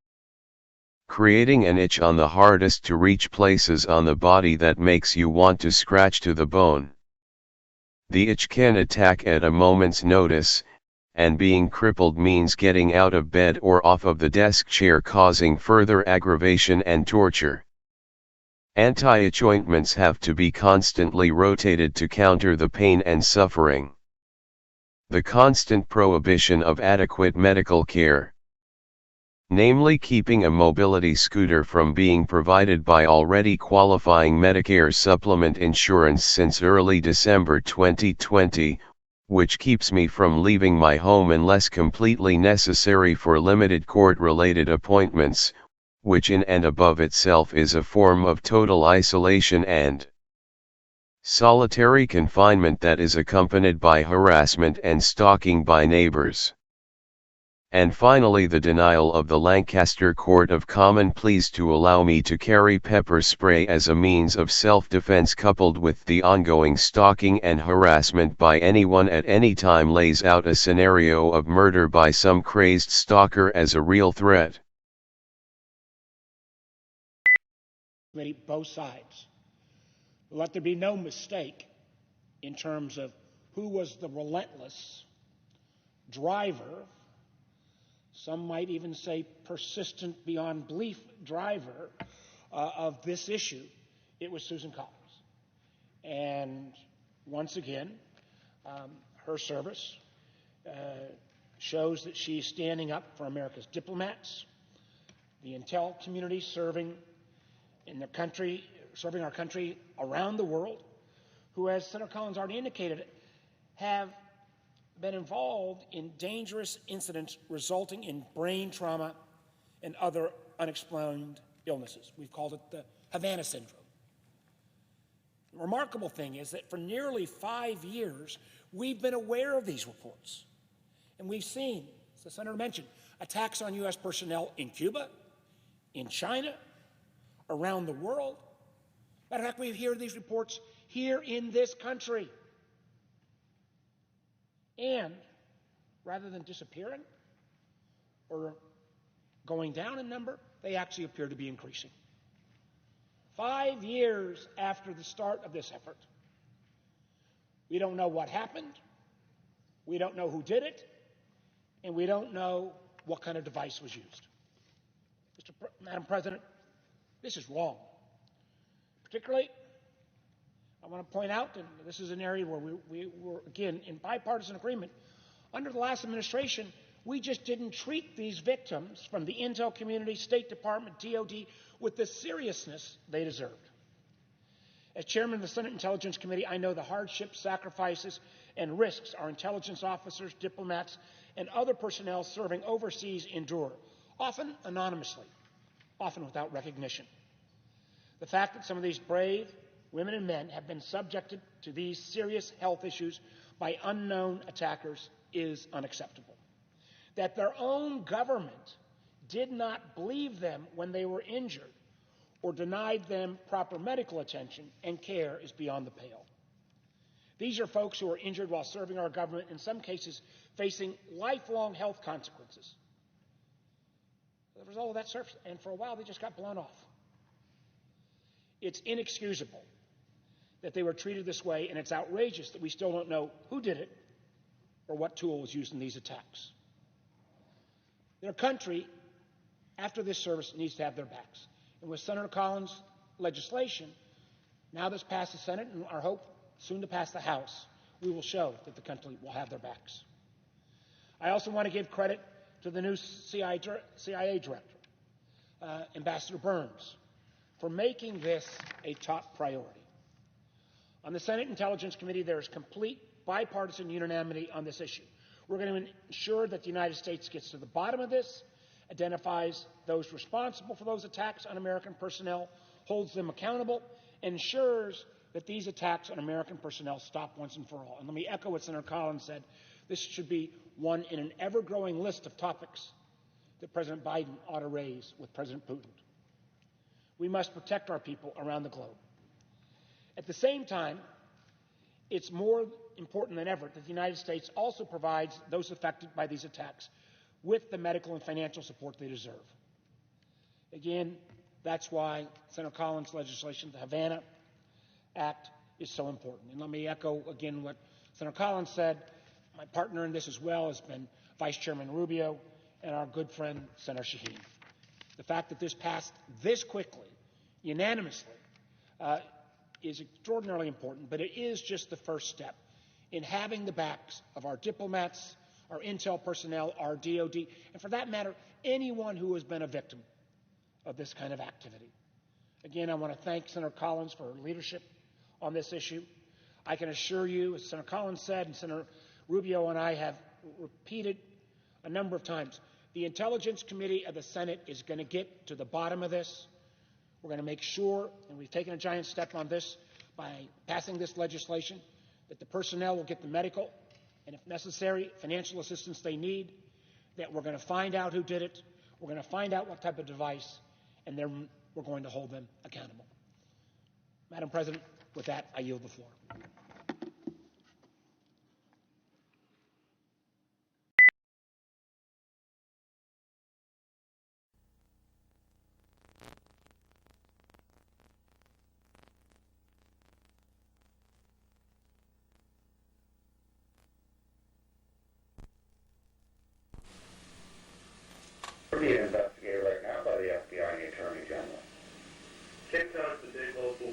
Creating an itch on the hardest to reach places on the body that makes you want to scratch to the bone. The itch can attack at a moment's notice, and being crippled means getting out of bed or off of the desk chair, causing further aggravation and torture. Anti-itch ointments have to be constantly rotated to counter the pain and suffering. The constant prohibition of adequate medical care, namely keeping a mobility scooter from being provided by already qualifying Medicare supplement insurance since early December 2020, which keeps me from leaving my home unless completely necessary for limited court-related appointments, which in and above itself is a form of total isolation and solitary confinement that is accompanied by harassment and stalking by neighbors. And finally, the denial of the Lancaster Court of Common Pleas to allow me to carry pepper spray as a means of self-defense, coupled with the ongoing stalking and harassment by anyone at any time, lays out a scenario of murder by some crazed stalker as a real threat. Both sides. Let there be no mistake in terms of who was the relentless driver, some might even say persistent beyond belief driver of this issue. It was Susan Collins. And once again, her service shows that she's standing up for America's diplomats, the intel community serving in the country, serving our country around the world, who, as Senator Collins already indicated, have been involved in dangerous incidents resulting in brain trauma and other unexplained illnesses. We've called it the Havana syndrome. The remarkable thing is that for nearly 5 years, we've been aware of these reports. And we've seen, as the Senator mentioned, attacks on U.S. personnel in Cuba, in China, around the world. Matter of fact, we hear these reports here in this country. And rather than disappearing or going down in number, they actually appear to be increasing. 5 years after the start of this effort, we don't know what happened, we don't know who did it, and we don't know what kind of device was used. Madam President, this is wrong. Particularly, I want to point out, and this is an area where we were, again, in bipartisan agreement. Under the last administration, we just didn't treat these victims from the intel community, State Department, DOD, with the seriousness they deserved. As chairman of the Senate Intelligence Committee, I know the hardships, sacrifices, and risks our intelligence officers, diplomats, and other personnel serving overseas endure, often anonymously, often without recognition. The fact that some of these brave women and men have been subjected to these serious health issues by unknown attackers is unacceptable. That their own government did not believe them when they were injured or denied them proper medical attention and care is beyond the pale. These are folks who are injured while serving our government, in some cases facing lifelong health consequences. The result of that service, and for a while they just got blown off. It's inexcusable that they were treated this way, and it's outrageous that we still don't know who did it or what tool was used in these attacks. Their country, after this service, needs to have their backs. And with Senator Collins' legislation, now that's passed the Senate, and our hope soon to pass the House, we will show that the country will have their backs. I also want to give credit to the new CIA director, Ambassador Burns, for making this a top priority. On the Senate Intelligence Committee, there is complete bipartisan unanimity on this issue. We're going to ensure that the United States gets to the bottom of this, identifies those responsible for those attacks on American personnel, holds them accountable, and ensures that these attacks on American personnel stop once and for all. And let me echo what Senator Collins said. This should be one in an ever-growing list of topics that President Biden ought to raise with President Putin. We must protect our people around the globe. At the same time, it's more important than ever that the United States also provides those affected by these attacks with the medical and financial support they deserve. Again, that's why Senator Collins' legislation, the Havana Act, is so important. And let me echo again what Senator Collins said, my partner in this as well has been Vice Chairman Rubio and our good friend Senator Shaheen. The fact that this passed this quickly, unanimously, is extraordinarily important, but it is just the first step in having the backs of our diplomats, our intel personnel, our DOD, and for that matter, anyone who has been a victim of this kind of activity. Again, I want to thank Senator Collins for her leadership on this issue. I can assure you, as Senator Collins said, and Senator Rubio and I have repeated a number of times, the Intelligence Committee of the Senate is going to get to the bottom of this. We're going to make sure, and we've taken a giant step on this by passing this legislation, that the personnel will get the medical and, if necessary, financial assistance they need, that we're going to find out who did it, we're going to find out what type of device, and then we're going to hold them accountable. Madam President, with that, I yield the floor. Being investigated right now by the FBI and the Attorney General. TikTok's the big local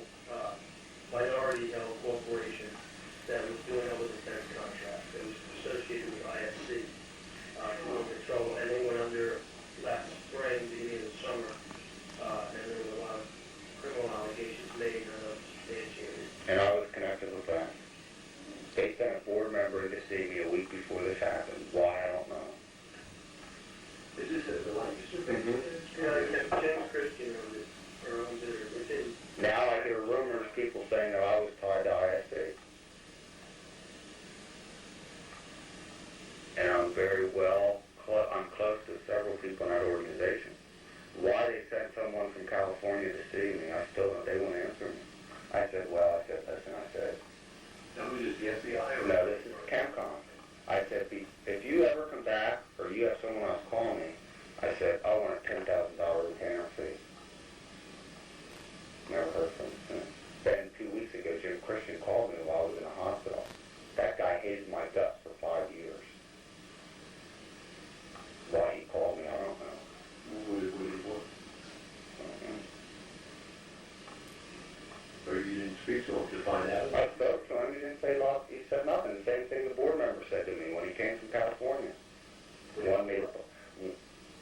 minority-held corporation that was doing over defense contracts. It was associated with IFC. Going into trouble, and they went under last spring, beginning of the summer, and there were a lot of criminal allegations made, none of them substantiated. And I was connected with them. They sent a board member to see me a week before this happened. Why, I don't know. Is this the language thing? Yeah, James Christian owns it. Now I hear rumors, people saying that I was tied to ISD. And I'm very well, I'm close to several people in that organization. Why they sent someone from California to see me, I still don't, they won't answer me. I said, listen, Now, who is the FBI? Or no, this is ChemCon. I said, if you ever come back or you have someone else call me, I said, I want a $10,000 retainer fee. Never heard from him since. Then 2 weeks ago, Jim Christian called me while I was in the hospital. That guy hated my guts for 5 years. Why he called me, I don't know. what did he want? Or you didn't speak to him to find out? I spoke to him, he didn't say a lot, he said nothing. The same thing the board member said to me when he came from California. He wanted me to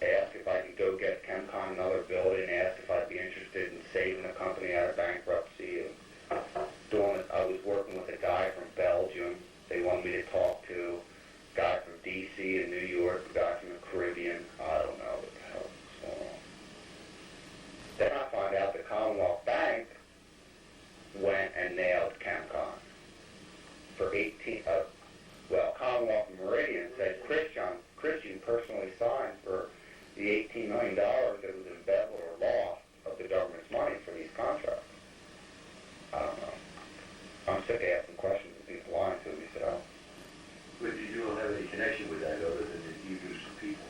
ask if I could go get ChemCon another building, ask if I'd be interested in saving the company out of bankruptcy. I was working with a guy from Belgium. They wanted me to talk to a guy from D.C. and New York, a guy from the Caribbean. I don't know what the hell is going on. Then I find out the Commonwealth Bank went and nailed ChemCon for Commonwealth and Meridian said Christian personally signed for the $18 million that was embezzled or lost of the government's money for these contracts. I don't know. I'm sick of asking questions and people lying to me, so. But you don't have any connection with that other than that you knew some people.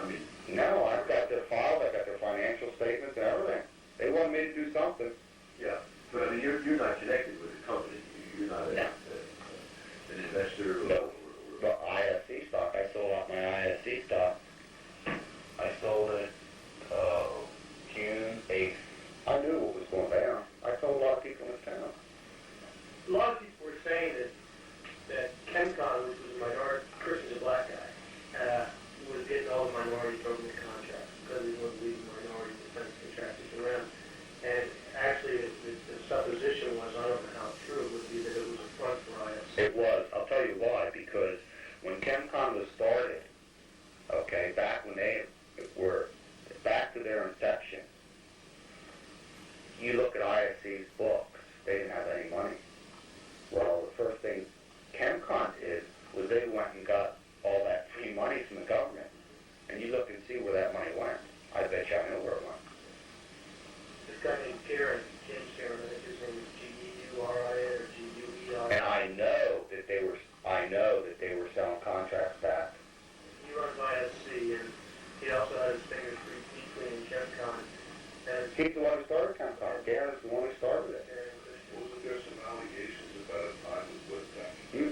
I mean... No, I've got their files, I've got their financial statements and everything. They want me to do something. Yeah, but I mean, you're not connected with the company. You're not an investor or... No. But ISC stock, I sold out my ISC stock. I sold it June 8th. I knew what was going down. I told a lot of people in this town. A lot of people were saying that ChemCon, which was a minority, Christian's a black guy, was getting all the minority government contracts because he wasn't leaving minority defense contractors around. And actually, the supposition was, I don't know how true it would be, that it was a front for IFC. It was. I'll tell you why. Because when ChemCon was started, okay, back when they were back to their inception, you look at ISC's books, they didn't have any money. Well, the first thing ChemCon did was they went and got all that free money from the government. And you look and see where that money went. I bet you I know where it went. This guy named James Karen, I think his name is G-E-U-R-I-N or G-U-E-R. And I know that they were selling contracts back. He runs IFC, and he also had his fingers pretty deeply in ChemCon. And He's the one who started ChemCon. Garen's the one who started it. wasn't there some allegations about a time with them? You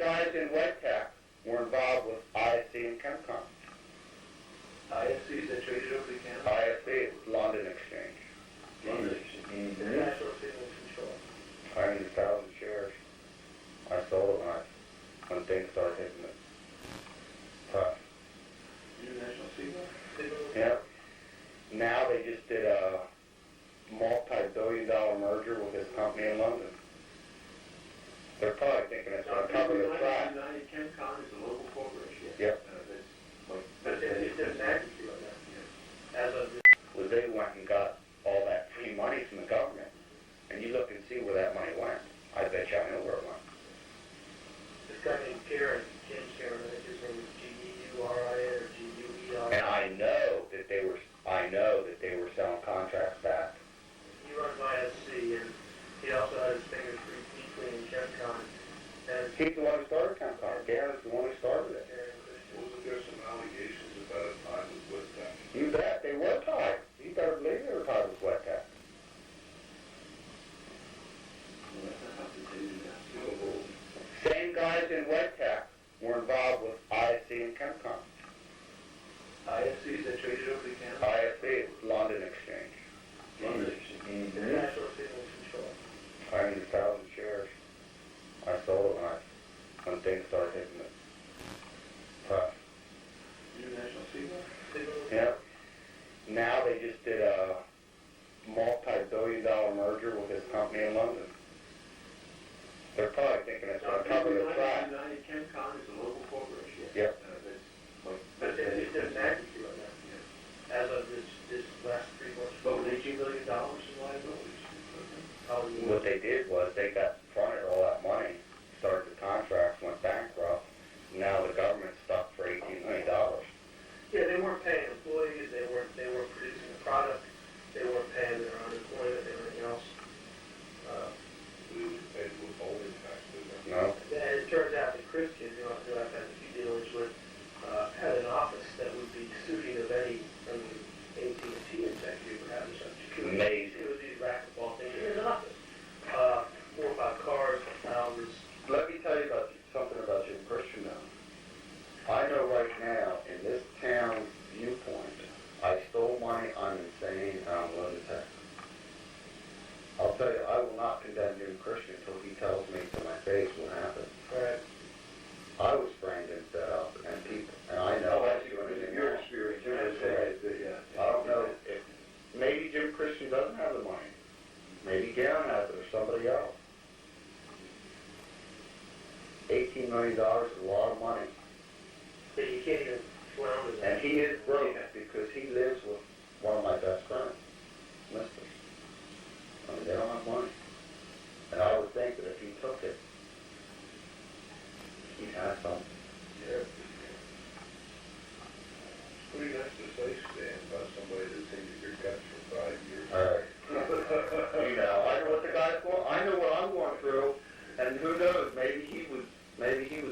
guys in WEDTech were involved with ISC and ChemCon. ISC is that traded over the counter? ISC is London Exchange. London Exchange. International Signal Control. 100,000 shares. I sold it when things started hitting it tough. International Signal? Yep. Now they just did a multi-billion-dollar merger with this company in London. They're probably thinking it's going to cover their tracks. United ChemCon is a local corporation. Yep. But it doesn't matter to you on that. As of this. Well, they went and got all that free money from the government, and you look and see where that money went. I bet you I know where it went. This guy named Karen, James Karen, I think his name is G-E-U-R-I-N or G-U-E-R. And I know that they were selling contracts back. He runs ISC, and he also had his fingers pretty deeply in ChemCon. And He's the one who started ChemCon. Garen's the one who started it. Wasn't there some allegations about a time with WEDTech? You bet. They were tied. You better believe they were tied with WEDTech. Same guys in WEDTech were involved with ISC and ChemCon. ISC is that traded over the counter? ISC is London Exchange. London Exchange. International Signal Control. 100,000 shares. I sold it when things started hitting it tough. International Signal? Yep. Now they just did a multi-billion-dollar merger with this company in London. They're probably thinking it's going to cover their tracks. United ChemCon is a local corporation. Yep. But it doesn't matter to you on that. As of this last 3 months, over $18 million in liabilities. What they did was they got fronted all that money, started the contracts, went bankrupt. Now the government's stuck for $18 million. Yeah, they weren't paying employees. They weren't producing the product. They weren't paying their unemployment and everything else. Paid withholding taxes. No? And it turns out that Christian, who I've had a few dealings with, had an office that would be suiting of any AT&T executive or having such security. Amazing. It was these racquetball things in his office. 4 or 5 cars, houses. Let me tell you something about Jim Christian now. I know right now, in this town's viewpoint, I stole money, I'm insane, and I'm willing to tax. I'll tell you, I will not condemn Jim Christian until he tells me to my face what happened. Right. I was framed and set up, and people, and I know I do anything Your wrong. experience. I don't know if, maybe Jim Christian doesn't have the money. Maybe Garen has it or somebody else. $18 million is a lot of money. But you can't even flounder that. And he is broke because he lives with one of my best friends, Mr. I mean, they don't have money. And I would think that if he took it, he'd have something. Yeah. It's pretty nice to say, Stan, about somebody that's into your guts for 5 years. All right. You know, I know what the guy's going. I know what I'm going through, and who knows? Maybe he was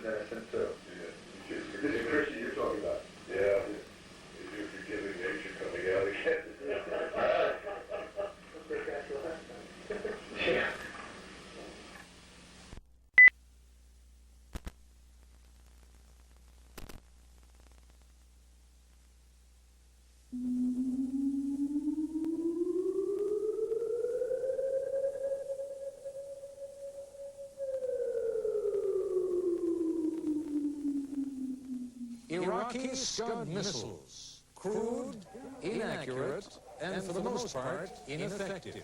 innocent too. Yeah. This is Christian you're talking about. Yeah. Is your forgiving nature coming out again? Yeah. Iraqi Scud missiles, crude, inaccurate, and for the most part, ineffective.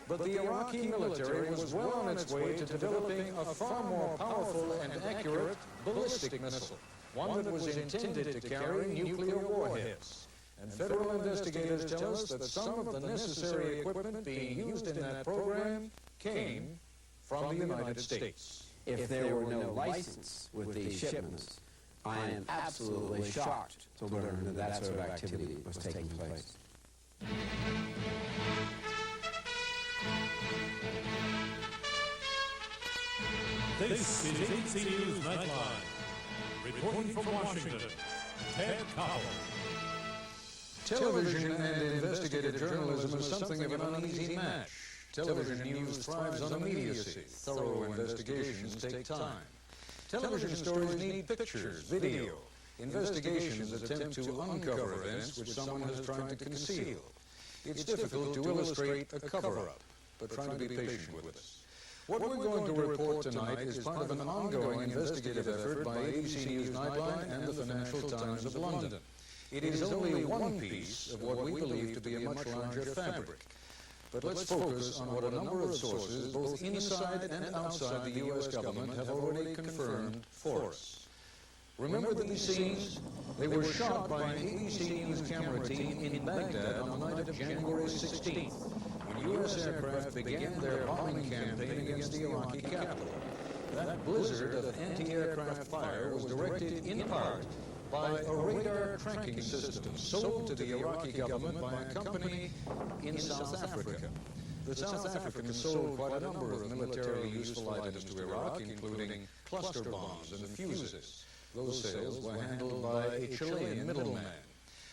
But the Iraqi military was well on its way to developing a far more powerful and accurate ballistic missile, one that was intended to carry nuclear warheads. And federal investigators tell us that some of the necessary equipment being used in that program came from the United States. If there were no license with these shipments, I am absolutely shocked to learn that that sort of activity was taking place. This is ABC News Nightline. Reporting from Washington, Ted Cowell. Television and investigative journalism is something of an uneasy match. Television news thrives on immediacy. Thorough investigations take time. Television stories need pictures, video. Investigations attempt to uncover events which someone has tried to conceal. It's difficult to illustrate a cover-up, but try to be patient with us. What we're going to report tonight is part of an ongoing investigative effort by ABC News Nightline and the Financial Times of London. It is only one piece of what we believe to be a much larger fabric. But let's focus on what a number of sources, both inside and outside the U.S. government, have already confirmed for us. Remember these scenes? They were shot by an ABC News camera team in Baghdad on the night of January 16th, when U.S. aircraft began their bombing campaign against the Iraqi capital. That blizzard of anti-aircraft fire was directed in part by a radar tracking system sold to the Iraqi government by a company in South Africa. The South Africans sold quite a number of militarily useful items to Iraq, including cluster bombs and fuses. Those sales were handled by a Chilean middleman.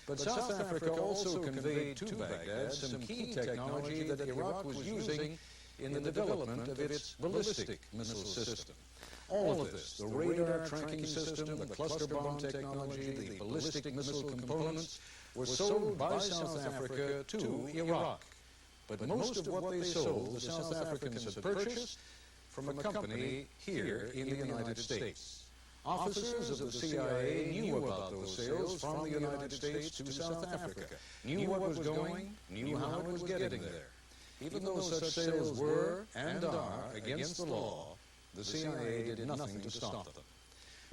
But South Africa also conveyed to Baghdad some key technology that Iraq was using in the development of its ballistic missile system. All of this, the radar tracking system, the cluster bomb technology, the ballistic missile components, were sold by South Africa to Iraq. But most of what they sold, the South Africans had purchased from a company here in the United States. Officers of the CIA knew about those sales from the United States to South Africa, knew what was going, knew how it was getting there. Even though such sales were and are against the law, the CIA did nothing to stop them.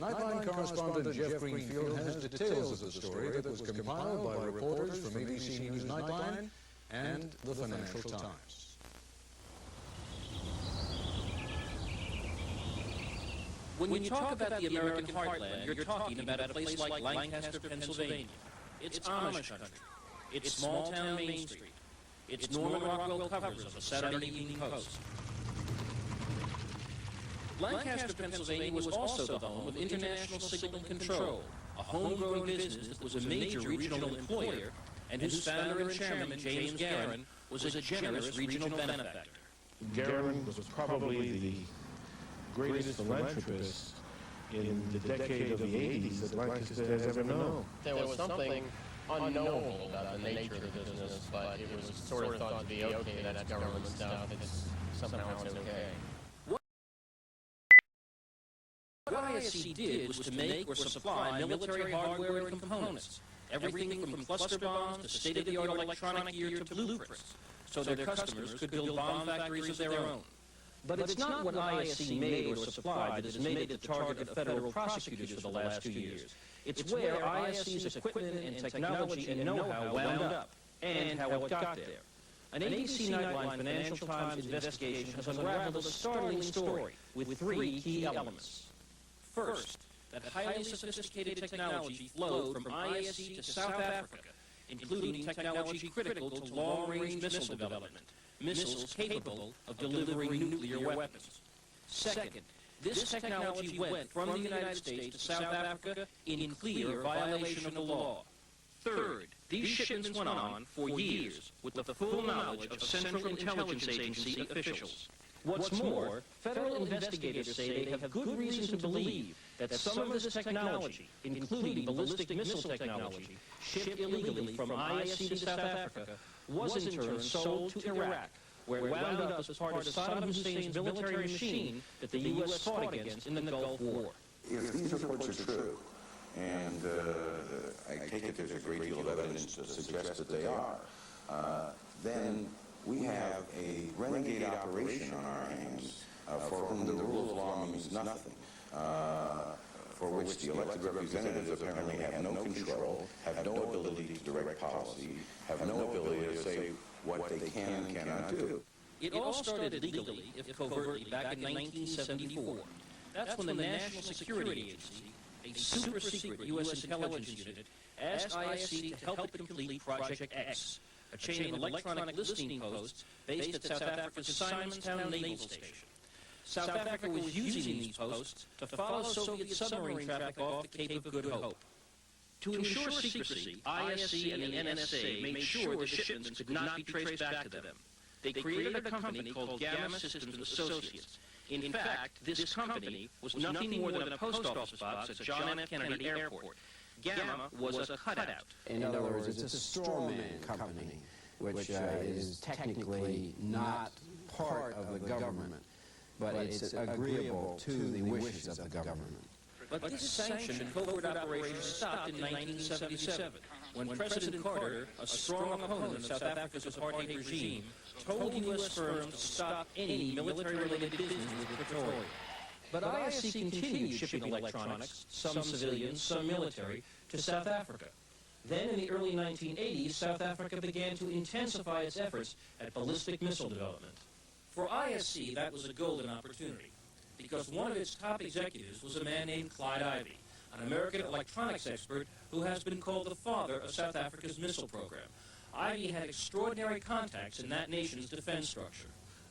Nightline correspondent Jeff Greenfield has details of the story that was compiled by reporters from ABC News Nightline and the Financial Times. When you talk about the American heartland, you're talking about a place like Lancaster, Pennsylvania. It's Amish country. It's small-town Main Street. It's Norman Rockwell covers of the Saturday Evening Post. Lancaster, Pennsylvania was also the home of International Signal Control, a homegrown business that was a major regional employer and whose founder and chairman, James Guerin, was a generous regional benefactor. Guerin was probably the greatest philanthropist in the decade of the 80s that Lancaster has ever known. There was something unknowable about the nature of the business, but it was sort of thought to be okay, that's government stuff, somehow it's okay. What ISC did was to make or supply military hardware and components, everything from cluster bombs to state-of-the-art electronic gear to blueprints, so their customers could build bomb factories of their own. But it's not what ISC made or supplied that has made it the target of federal prosecutors for the last 2 years. It's where ISC's equipment and technology and know-how wound up, and how it got there. An ABC Nightline Financial Times investigation has unraveled a startling story with 3 key elements. First, that highly sophisticated technology flowed from ISC to South Africa, including technology critical to long-range missile development, missiles capable of delivering nuclear weapons. Second, this technology went from the United States to South Africa in clear violation of the law. Third, these shipments went on for years with the full knowledge of Central Intelligence Agency officials. What's more, federal investigators say they have good reason to believe that some of this technology, including ballistic missile technology, shipped illegally from ISC to South Africa, was in turn sold to Iraq, where it wound up as part of Saddam Hussein's military machine that the U.S. fought against in the Gulf War. If these reports are true, and I take it there's a great deal of evidence to suggest that they are, then we have a renegade operation on our hands for whom the rule of law means nothing, for which the elected representatives apparently have no control, have no ability to direct policy, have no ability to say what they can and cannot do. It all started legally, if covertly, back in 1974. That's when the National Security Agency, a super-secret U.S. intelligence unit, asked ISC to help it complete Project X, a chain of electronic listening posts based at South Africa's Simonstown Naval Station. South Africa was using these posts to follow Soviet submarine traffic off the Cape of Good Hope. To ensure secrecy, ISC and the NSA made sure the shipments could not be traced back to them. They created a company called Gamma Systems Associates, In fact, this company was nothing more than a post office box at John F. Kennedy Airport. Gamma was a cutout. In other words, it's a straw man company, which is technically not part of the government, but it's agreeable to the wishes of the government. But this sanctioned covert operation stopped in 1977, when President Carter, a strong opponent of South Africa's apartheid regime, told U.S. firms to stop any military-related business with Pretoria. But ISC continued shipping electronics, some civilian, some military, to South Africa. Then, in the early 1980s, South Africa began to intensify its efforts at ballistic missile development. For ISC, that was a golden opportunity, because one of its top executives was a man named Clyde Ivey, an American electronics expert who has been called the father of South Africa's missile program. Ivey had extraordinary contacts in that nation's defense structure.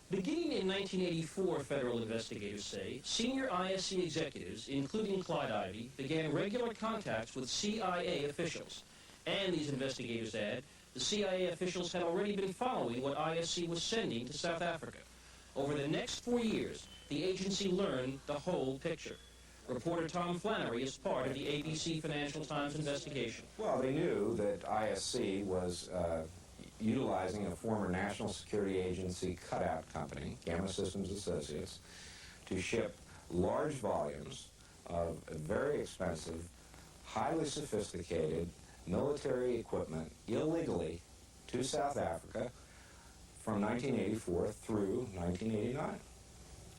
Beginning in 1984, federal investigators say, senior ISC executives, including Clyde Ivey, began regular contacts with CIA officials. And these investigators add, the CIA officials had already been following what ISC was sending to South Africa. Over the next 4 years, the agency learned the whole picture. Reporter Tom Flannery is part of the ABC Financial Times investigation. Well, they knew that ISC was utilizing a former National Security Agency cutout company, Gamma Systems Associates, to ship large volumes of very expensive, highly sophisticated military equipment illegally to South Africa from 1984 through 1989.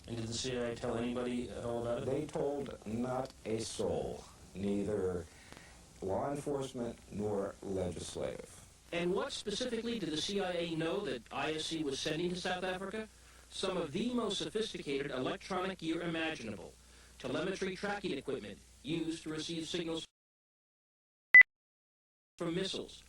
And did the CIA tell anybody at all about it? They told not a soul, neither law enforcement nor legislative. And what specifically did the CIA know that ISC was sending to South Africa? Some of the most sophisticated electronic gear imaginable. Telemetry tracking equipment used to receive signals from missiles.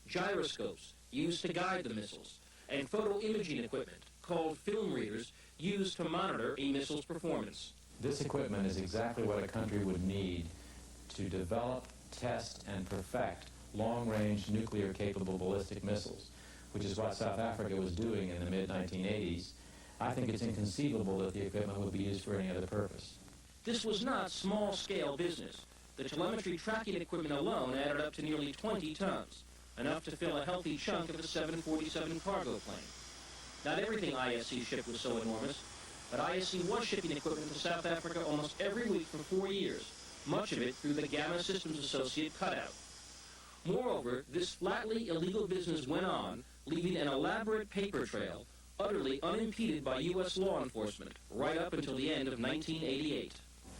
Gyroscopes used to guide the missiles. And photo imaging equipment called film readers used to monitor a missile's performance. This equipment is exactly what a country would need to develop, test, and perfect long-range nuclear-capable ballistic missiles, which is what South Africa was doing in the mid-1980s. I think it's inconceivable that the equipment would be used for any other purpose. This was not small-scale business. The telemetry tracking equipment alone added up to nearly 20 tons, enough to fill a healthy chunk of a 747 cargo plane. Not everything ISC shipped was so enormous, but ISC was shipping equipment to South Africa almost every week for 4 years, much of it through the Gamma Systems Associate cutout. Moreover, this flatly illegal business went on, leaving an elaborate paper trail, utterly unimpeded by U.S. law enforcement, right up until the end of 1988.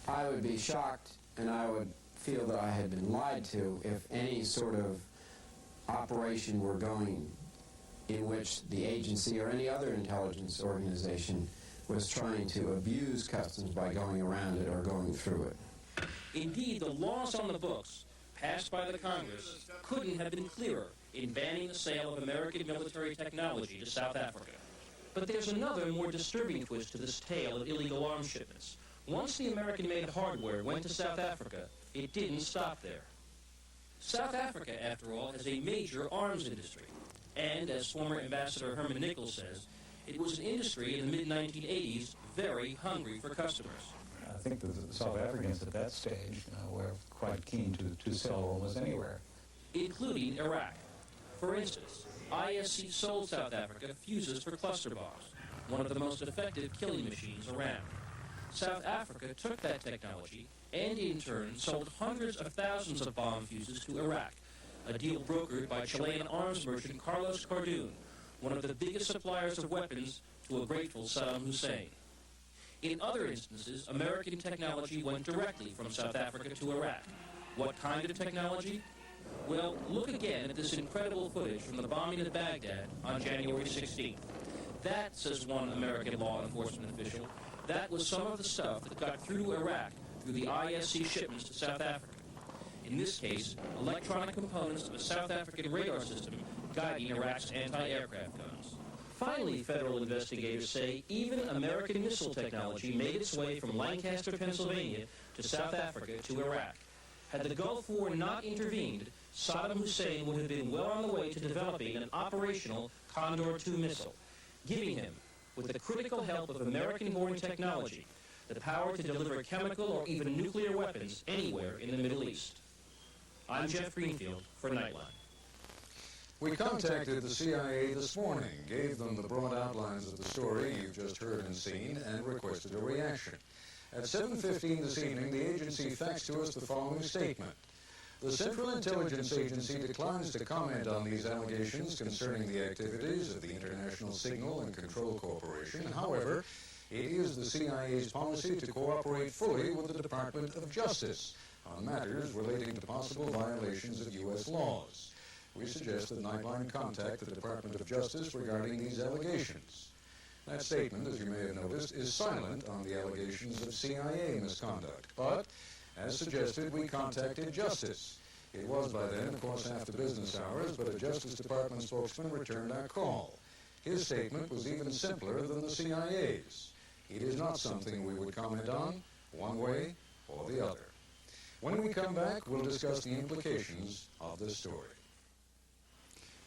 I would be shocked, and I would feel that I had been lied to if any sort of operation were going in which the agency or any other intelligence organization was trying to abuse customs by going around it or going through it. Indeed, the laws on the books, passed by the Congress, couldn't have been clearer in banning the sale of American military technology to South Africa. But there's another, more disturbing twist to this tale of illegal arms shipments. Once the American-made hardware went to South Africa, it didn't stop there. South Africa, after all, has a major arms industry. And, as former Ambassador Herman Nichols says, it was an industry in the mid-1980s very hungry for customers. I think the South Africans at that stage were quite keen to sell almost anywhere. Including Iraq. For instance, ISC sold South Africa fuses for cluster bombs, one of the most effective killing machines around. South Africa took that technology and, in turn, sold hundreds of thousands of bomb fuses to Iraq, a deal brokered by Chilean arms merchant Carlos Cardoon, one of the biggest suppliers of weapons to a grateful Saddam Hussein. In other instances, American technology went directly from South Africa to Iraq. What kind of technology? Well, look again at this incredible footage from the bombing of Baghdad on January 16th. That, says one American law enforcement official, that was some of the stuff that got through to Iraq through the ISC shipments to South Africa. In this case, electronic components of a South African radar system guiding Iraq's anti-aircraft guns. Finally, federal investigators say even American missile technology made its way from Lancaster, Pennsylvania to South Africa to Iraq. Had the Gulf War not intervened, Saddam Hussein would have been well on the way to developing an operational Condor II missile, giving him with the critical help of American-born technology, the power to deliver chemical or even nuclear weapons anywhere in the Middle East. I'm Jeff Greenfield for Nightline. We contacted the CIA this morning, gave them the broad outlines of the story you've just heard and seen, and requested a reaction. At 7:15 this evening, the agency faxed to us the following statement. The Central Intelligence Agency declines to comment on these allegations concerning the activities of the International Signal and Control Corporation. However, it is the CIA's policy to cooperate fully with the Department of Justice on matters relating to possible violations of U.S. laws. We suggest that Nightline contact the Department of Justice regarding these allegations. That statement, as you may have noticed, is silent on the allegations of CIA misconduct, but, as suggested, we contacted Justice. It was by then, of course, after business hours, but a Justice Department spokesman returned our call. His statement was even simpler than the CIA's. It is not something we would comment on, one way or the other. When we come back, we'll discuss the implications of this story.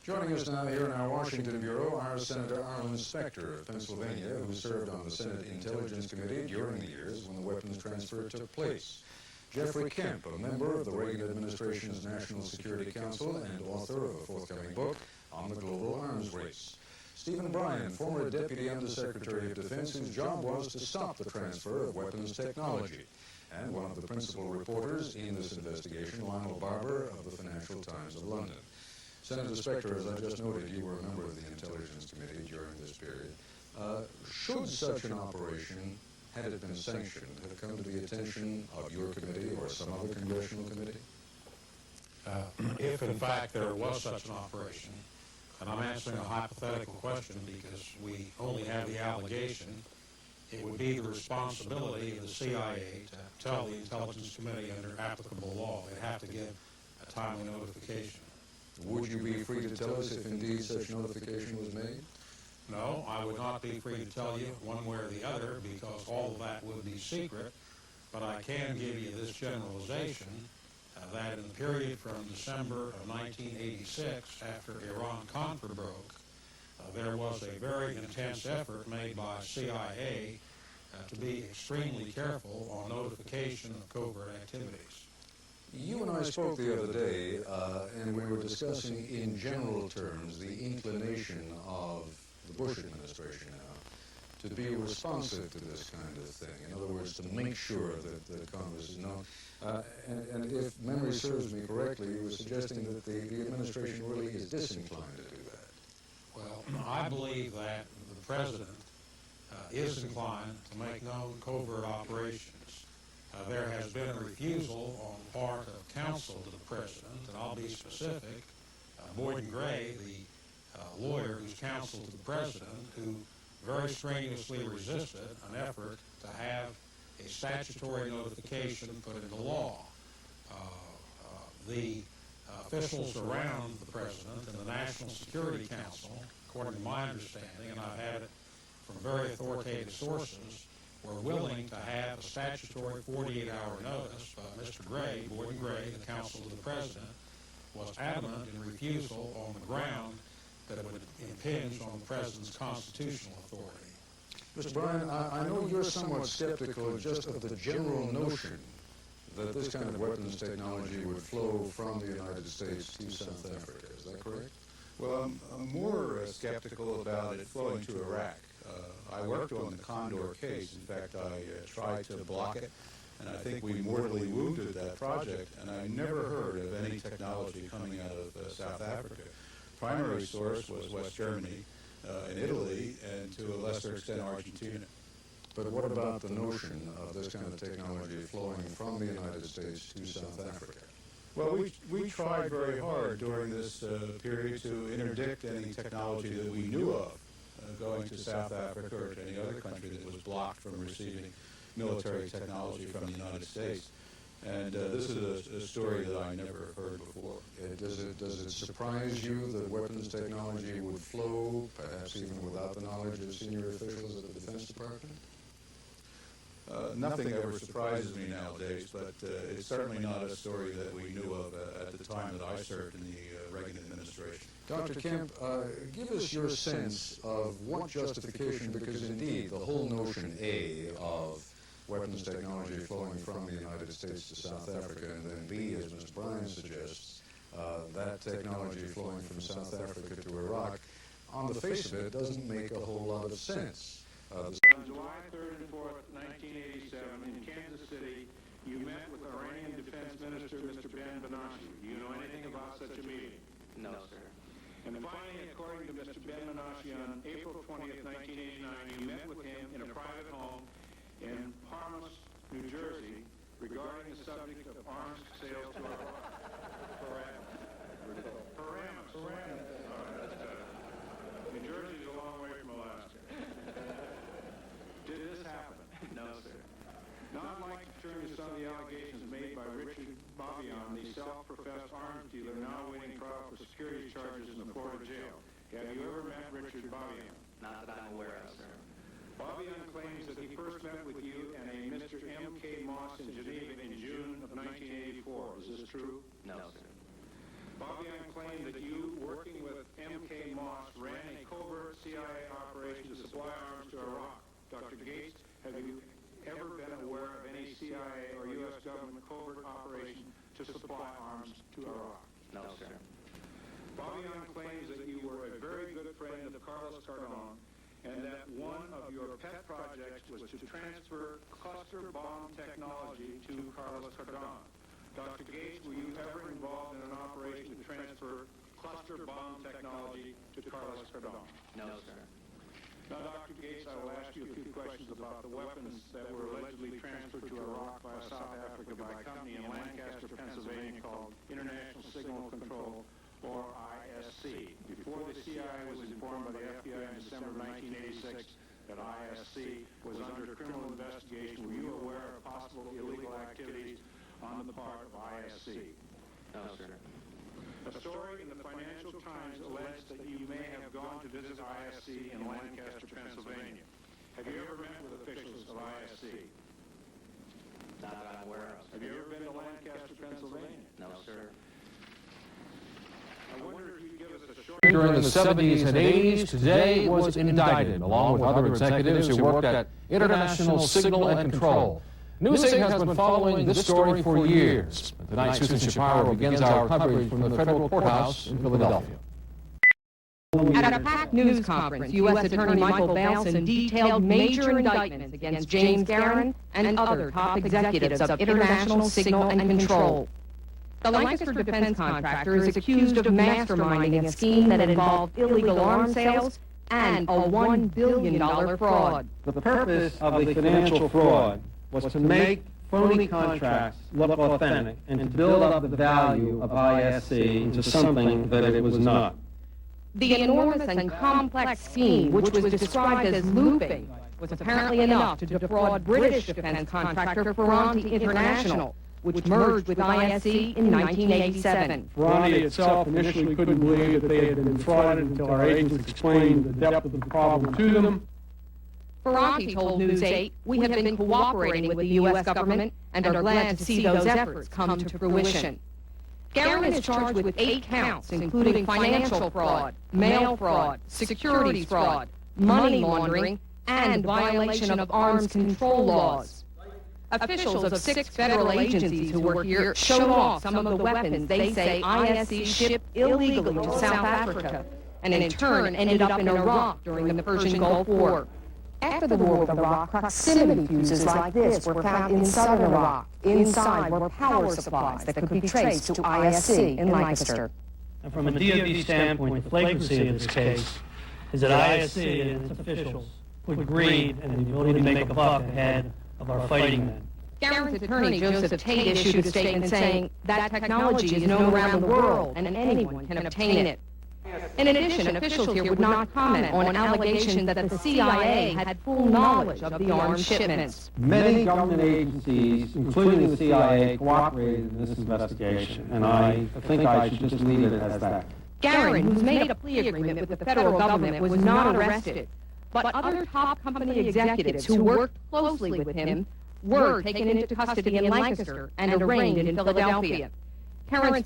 Joining us now here in our Washington Bureau are Senator Arlen Specter of Pennsylvania, who served on the Senate Intelligence Committee during the years when the weapons transfer took place. Jeffrey Kemp, a member of the Reagan administration's National Security Council and author of a forthcoming book on the global arms race. Stephen Bryan, former Deputy Undersecretary of Defense, whose job was to stop the transfer of weapons technology, and one of the principal reporters in this investigation, Lionel Barber of the Financial Times of London. Senator Specter, as I just noted, you were a member of the Intelligence Committee during this period. Should such an operation, had it been sanctioned, have come to the attention of your committee or some other congressional committee? If, in fact, there was such an operation, and I'm answering a hypothetical question because we only have the allegation, it would be the responsibility of the CIA to tell the Intelligence Committee under applicable law. They'd have to give a timely notification. Would you be free to tell us if indeed such notification was made? No, I would not be free to tell you one way or the other because all of that would be secret, but I can give you this generalization that in the period from December of 1986, after Iran-Contra broke, there was a very intense effort made by CIA to be extremely careful on notification of covert activities. You and I spoke the other day, and we were discussing in general terms the inclination of the Bush administration now to be responsive to this kind of thing. In other words, to make sure that Congress is known. And if memory serves me correctly, you were suggesting that the administration really is disinclined to do that. Well, I believe that the President is inclined to make known covert operations. There has been a refusal on the part of counsel to the President, and I'll be specific. Boyd & Gray, the lawyer who's counsel to the President, who very strenuously resisted an effort to have a statutory notification put into law. The officials around the President and the National Security Council, according to my understanding, and I've had it from very authoritative sources, were willing to have a statutory 48-hour notice, but Mr. Gray, Boyd & Gray, the counsel to the President, was adamant in refusal on the ground that it would impinge on the President's constitutional authority. Mr. Bryan, I know you're somewhat skeptical just of the general notion that this kind of weapons technology would flow from the United States to South Africa. Is that correct? Well, I'm more skeptical about it flowing to Iraq. I worked on the Condor case. In fact, I tried to block it, and I think we mortally wounded that project, and I never heard of any technology coming out of South Africa. Primary source was West Germany, in Italy, and to a lesser extent Argentina. But what about the notion of this kind of technology flowing from the United States to South Africa? Well, we tried very hard during this period to interdict any technology that we knew of going to South Africa or to any other country that was blocked from receiving military technology from the United States. And this is a story that I never heard before. Does it surprise you that weapons technology would flow, perhaps even without the knowledge of senior officials at the Defense Department? Nothing ever surprises me nowadays, but it's certainly not a story that we knew of at the time that I served in the Reagan administration. Dr. Kemp, give us your sense of what justification, because indeed the whole notion, A, of weapons technology flowing from the United States to South Africa, and then B, as Ms. Bryan suggests, that technology flowing from South Africa to Iraq, on the face of it, doesn't make a whole lot of sense. On July 3rd and 4th, 1987, in Kansas City, you met with Iranian Defense Minister Mr. Ben Banashi. Do you know anything about such a meeting? No, sir. And finally, according to Mr. Ben Banashi, on April 20th, 1989, you met with him in a private home in Parmas, New Jersey, regarding the subject of arms sales to Iraq. Paramus. New Jersey is a long way from Alaska. Did this happen? No, sir. Now I'd like to turn to some of the allegations made by Richard Bobbion, the self-professed arms dealer now waiting trial for security charges in the Florida jail. Have you ever met Richard Bobbion? Not that I'm aware of, sir. Bobbion claims that he first met with you and a Mr. M.K. Moss in Geneva in June of 1984. Is this true? No, sir. Bobbion claimed that you, working with M.K. Moss, ran a covert CIA operation to supply arms to Iraq. Dr. Gates, have you ever been aware of any CIA or U.S. government covert operation to supply arms to Iraq? No, sir. Bobbion claims that you were a very good friend of Carlos Caterbone and that one of your pet projects was to transfer cluster bomb technology to Carlos Caterbone. Dr. Gates, were you ever involved in an operation to transfer cluster bomb technology to Carlos Caterbone? No, sir. Now, Dr. Gates, I will ask you a few questions about the weapons that were allegedly transferred to Iraq by South Africa by a company in Lancaster, Pennsylvania called International Signal Control, or ISC. Before the CIA was informed by the FBI in December 1986 that ISC was under criminal investigation, were you aware of possible illegal activities on the part of ISC? No, sir. A story in the Financial Times alleged that you may have gone to visit ISC in Lancaster, Pennsylvania. Have you ever met with officials of ISC? Not that I'm aware of. Have you ever been to Lancaster, Pennsylvania? No, sir. I wonder if you could give us a short... During the 70s and 80s, today was indicted, along with other executives who worked at International Signal and Control. News 8 has been following this story for years. Tonight, Susan Shapiro begins our coverage from the federal courthouse in Philadelphia. At a packed news conference, U.S. Attorney Michael Balson detailed major indictments against James Garin and other top executives of International Signal and Control. The Lancaster defense contractor is accused of masterminding a scheme that involved illegal arms sales and a $1 billion fraud. The purpose of the financial fraud was to make phony contracts look authentic and to build up the value of ISC into something that it was not. The enormous and complex scheme, which was described as looping, was apparently enough to defraud British defense contractor Ferranti International, which merged with ISC in 1987. Ferranti itself initially couldn't believe that they had been defrauded until our agents explained the depth of the problem to them. Ferranti told News 8, "We have been cooperating with the U.S. government and are glad to see those efforts come to fruition." Garin is charged with 8 counts, including financial fraud, mail fraud, securities fraud, money laundering, and violation of arms control laws. Officials of 6 federal agencies who were here showed off some of the weapons they say ISC shipped illegally to South Africa, and in turn ended up in Iraq during the Persian Gulf War. After the war with Iraq, proximity fuses like this were found in southern Iraq. Inside were power supplies that could be traced to ISC in Lancaster. And from a DoD standpoint, the flagrancy of this case is that ISC and its officials put greed and the ability to make a buck ahead of our fighting men. Garin's attorney, Joseph Tate, issued a statement saying that technology is known around the world and anyone can obtain it. In addition, officials here would not comment on allegations that the CIA had full knowledge of the arms shipments. Many government agencies, including the CIA, cooperated in this investigation, and I think I should just leave it as that. Garin, who's made a plea agreement with the federal government, was not arrested. but other top company executives who worked closely with him were taken into custody in Lancaster and arraigned in Philadelphia. Karen's